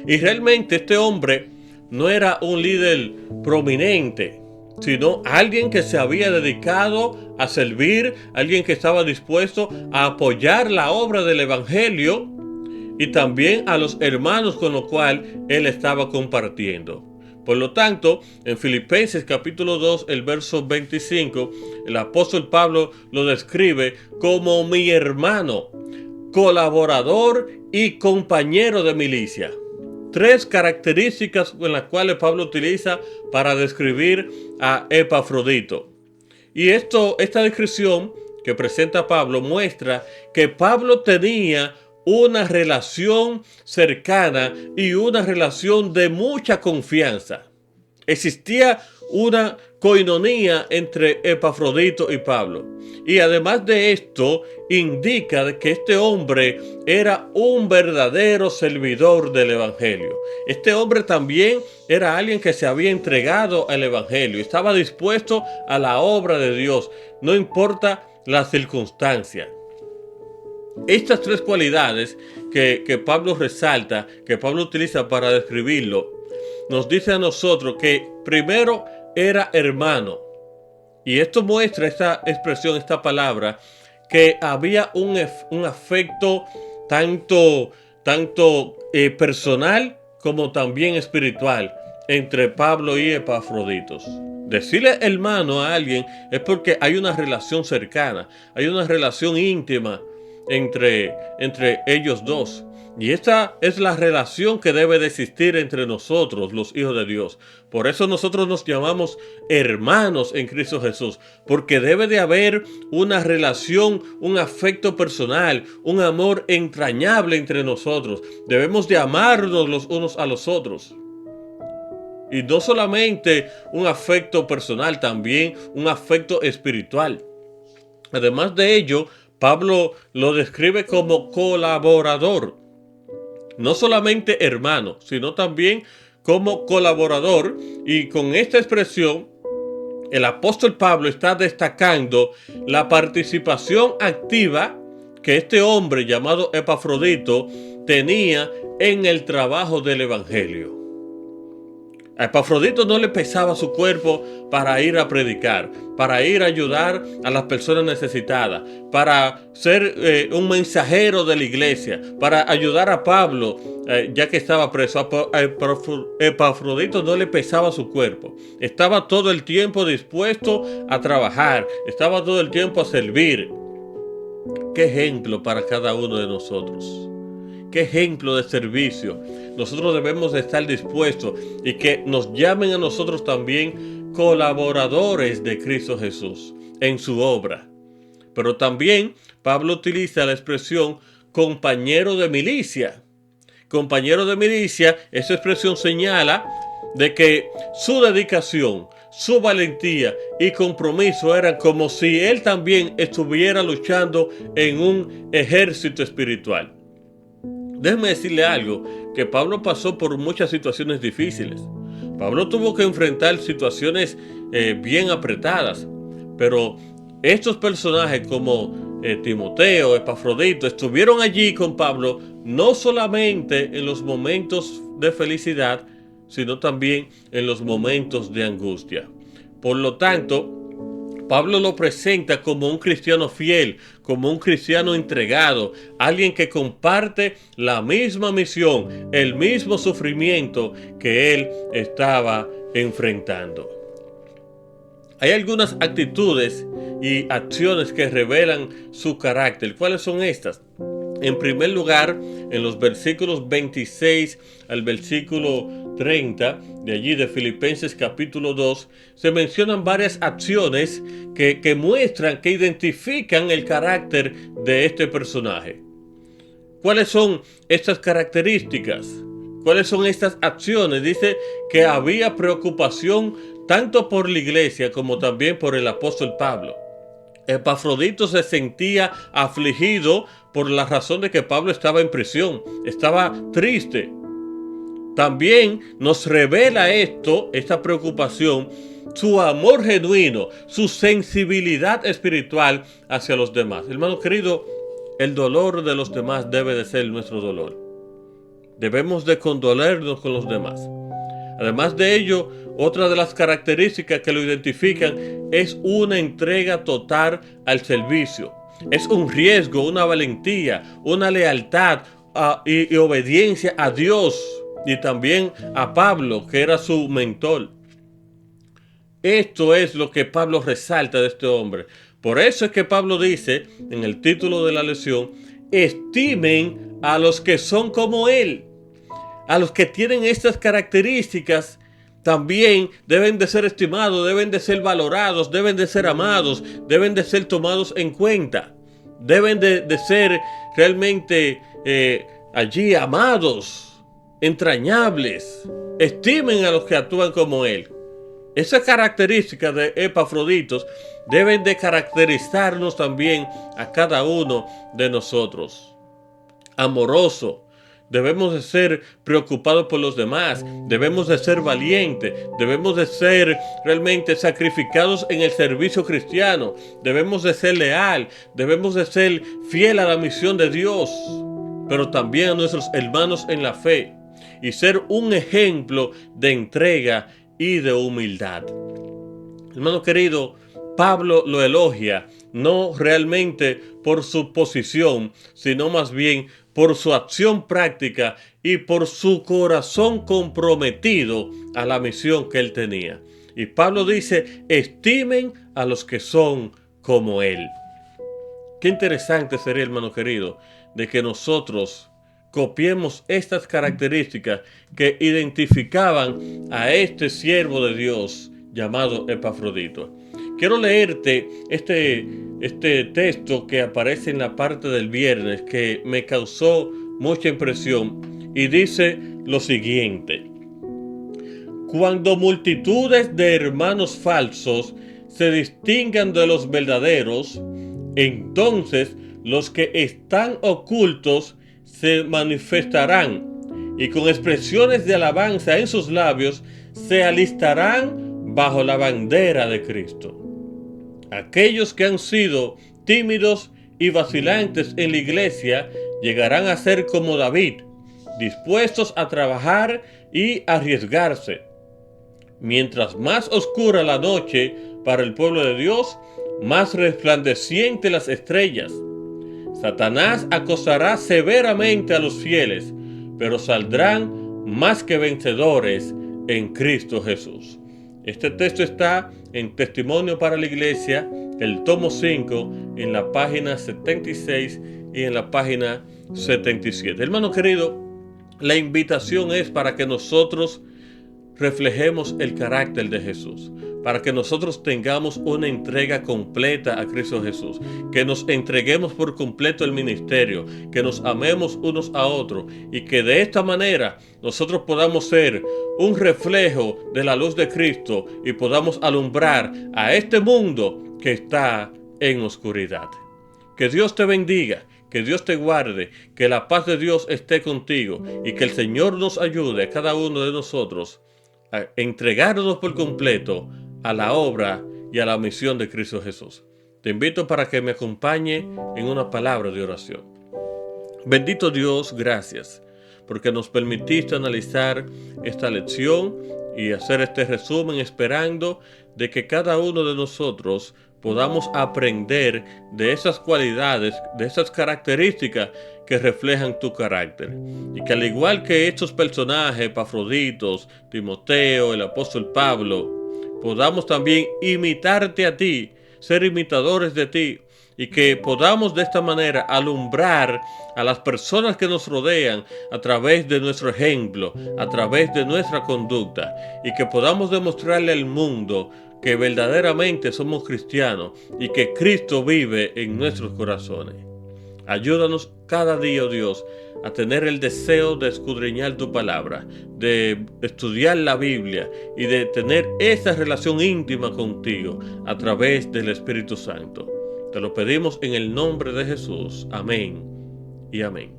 Y realmente este hombre no era un líder prominente, sino alguien que se había dedicado a servir, alguien que estaba dispuesto a apoyar la obra del Evangelio y también a los hermanos con los cuales él estaba compartiendo. Por lo tanto, en Filipenses capítulo 2, el verso 25, el apóstol Pablo lo describe como mi hermano, colaborador y compañero de milicia. Tres características en las cuales Pablo utiliza para describir a Epafrodito. Y esta descripción que presenta Pablo muestra que Pablo tenía una relación cercana y una relación de mucha confianza. Existía una coinonía entre Epafrodito y Pablo. Y además de esto, indica que este hombre era un verdadero servidor del Evangelio. Este hombre también era alguien que se había entregado al Evangelio. Estaba dispuesto a la obra de Dios, no importa las circunstancias. Estas tres cualidades que Pablo resalta, que Pablo utiliza para describirlo, nos dice a nosotros que primero era hermano. Y esto muestra, esta expresión, esta palabra, que había un afecto tanto personal como también espiritual entre Pablo y Epafrodito. Decirle hermano a alguien es porque hay una relación cercana, hay una relación íntima entre ellos dos. Y esta es la relación que debe de existir entre nosotros, los hijos de Dios. Por eso nosotros nos llamamos hermanos en Cristo Jesús, porque debe de haber una relación, un afecto personal, un amor entrañable entre nosotros. Debemos de amarnos los unos a los otros. Y no solamente un afecto personal, también un afecto espiritual. Además de ello, Pablo lo describe como colaborador. No solamente hermano, sino también como colaborador. Y con esta expresión, el apóstol Pablo está destacando la participación activa que este hombre llamado Epafrodito tenía en el trabajo del evangelio. A Epafrodito no le pesaba su cuerpo para ir a predicar, para ir a ayudar a las personas necesitadas, para ser un mensajero de la iglesia, para ayudar a Pablo ya que estaba preso. A Epafrodito no le pesaba su cuerpo. Estaba todo el tiempo dispuesto a trabajar, estaba todo el tiempo a servir. Qué ejemplo para cada uno de nosotros. Qué ejemplo de servicio. Nosotros debemos de estar dispuestos y que nos llamen a nosotros también colaboradores de Cristo Jesús en su obra. Pero también Pablo utiliza la expresión compañero de milicia. Compañero de milicia, esa expresión señala de que su dedicación, su valentía y compromiso eran como si él también estuviera luchando en un ejército espiritual. Déjeme decirle algo, que Pablo pasó por muchas situaciones difíciles. Pablo tuvo que enfrentar situaciones bien apretadas, pero estos personajes como Timoteo, Epafrodito, estuvieron allí con Pablo no solamente en los momentos de felicidad, sino también en los momentos de angustia. Por lo tanto, Pablo lo presenta como un cristiano fiel, como un cristiano entregado, alguien que comparte la misma misión, el mismo sufrimiento que él estaba enfrentando. Hay algunas actitudes y acciones que revelan su carácter. ¿Cuáles son estas? En primer lugar, en los versículos 26 al versículo 30, de allí de Filipenses capítulo 2, se mencionan varias acciones que muestran, que identifican el carácter de este personaje. ¿Cuáles son estas características? ¿Cuáles son estas acciones? Dice que había preocupación tanto por la iglesia como también por el apóstol Pablo. Epafrodito se sentía afligido por la razón de que Pablo estaba en prisión, estaba triste. También nos revela esta preocupación, su amor genuino, su sensibilidad espiritual hacia los demás. Hermano querido, el dolor de los demás debe de ser nuestro dolor. Debemos de condolernos con los demás. Además de ello, otra de las características que lo identifican es una entrega total al servicio. Es un riesgo, una valentía, una lealtad y obediencia a Dios y también a Pablo, que era su mentor. Esto es lo que Pablo resalta de este hombre. Por eso es que Pablo dice en el título de la lección: estimen a los que son como él. A los que tienen estas características también deben de ser estimados, deben de ser valorados, deben de ser amados, deben de ser tomados en cuenta. Deben de ser realmente allí amados, entrañables. Estimen a los que actúan como él. Esas características de Epafroditos deben de caracterizarnos también a cada uno de nosotros. Amoroso. Debemos de ser preocupados por los demás, debemos de ser valientes, debemos de ser realmente sacrificados en el servicio cristiano, debemos de ser leal, debemos de ser fiel a la misión de Dios, pero también a nuestros hermanos en la fe, y ser un ejemplo de entrega y de humildad. Hermano querido, Pablo lo elogia, no realmente por su posición, sino más bien por su acción práctica y por su corazón comprometido a la misión que él tenía. Y Pablo dice: estimen a los que son como él. Qué interesante sería, hermano querido, de que nosotros copiemos estas características que identificaban a este siervo de Dios llamado Epafrodito. Quiero leerte este texto que aparece en la parte del viernes, que me causó mucha impresión, y dice lo siguiente: cuando multitudes de hermanos falsos se distingan de los verdaderos, entonces los que están ocultos se manifestarán, y con expresiones de alabanza en sus labios se alistarán bajo la bandera de Cristo. Aquellos que han sido tímidos y vacilantes en la iglesia llegarán a ser como David, dispuestos a trabajar y arriesgarse. Mientras más oscura la noche para el pueblo de Dios, más resplandecientes las estrellas. Satanás acosará severamente a los fieles, pero saldrán más que vencedores en Cristo Jesús. Este texto está en Testimonio para la Iglesia, el tomo 5, en la página 76 y en la página 77. Hermano querido, la invitación es para que nosotros reflejemos el carácter de Jesús, para que nosotros tengamos una entrega completa a Cristo Jesús, que nos entreguemos por completo el ministerio, que nos amemos unos a otros y que de esta manera nosotros podamos ser un reflejo de la luz de Cristo y podamos alumbrar a este mundo que está en oscuridad. Que Dios te bendiga, que Dios te guarde, que la paz de Dios esté contigo y que el Señor nos ayude a cada uno de nosotros a entregarnos por completo a la obra y a la misión de Cristo Jesús. Te invito para que me acompañe en una palabra de oración. Bendito Dios, gracias, porque nos permitiste analizar esta lección y hacer este resumen esperando de que cada uno de nosotros podamos aprender de esas cualidades, de esas características que reflejan tu carácter. Y que al igual que estos personajes, Epafroditos, Timoteo, el apóstol Pablo, podamos también imitarte a ti, ser imitadores de ti, y que podamos de esta manera alumbrar a las personas que nos rodean a través de nuestro ejemplo, a través de nuestra conducta, y que podamos demostrarle al mundo que verdaderamente somos cristianos y que Cristo vive en nuestros corazones. Ayúdanos cada día, oh Dios, a tener el deseo de escudriñar tu palabra, de estudiar la Biblia y de tener esa relación íntima contigo a través del Espíritu Santo. Te lo pedimos en el nombre de Jesús. Amén y amén.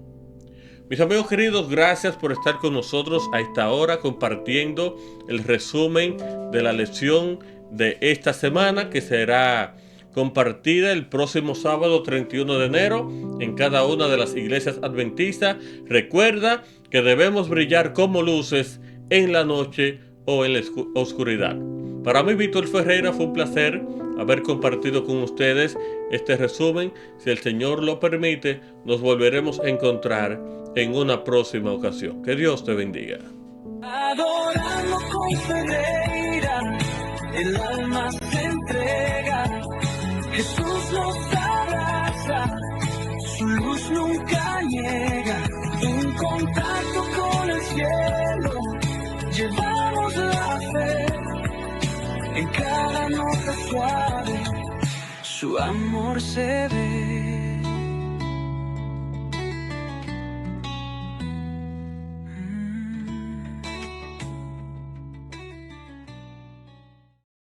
Mis amigos queridos, gracias por estar con nosotros a esta hora compartiendo el resumen de la lección de esta semana que será compartida el próximo sábado 31 de enero en cada una de las iglesias adventistas. Recuerda que debemos brillar como luces en la noche o en la oscuridad. Para mí, Víctor Ferreira, fue un placer haber compartido con ustedes este resumen. Si el Señor lo permite, nos volveremos a encontrar en una próxima ocasión. Que Dios te bendiga. Adorando con Ferreira, el alma se entrega. Jesús nos abraza, su luz nunca llega. En contacto con el cielo, llevamos la fe. En cada nota suave, su amor se ve.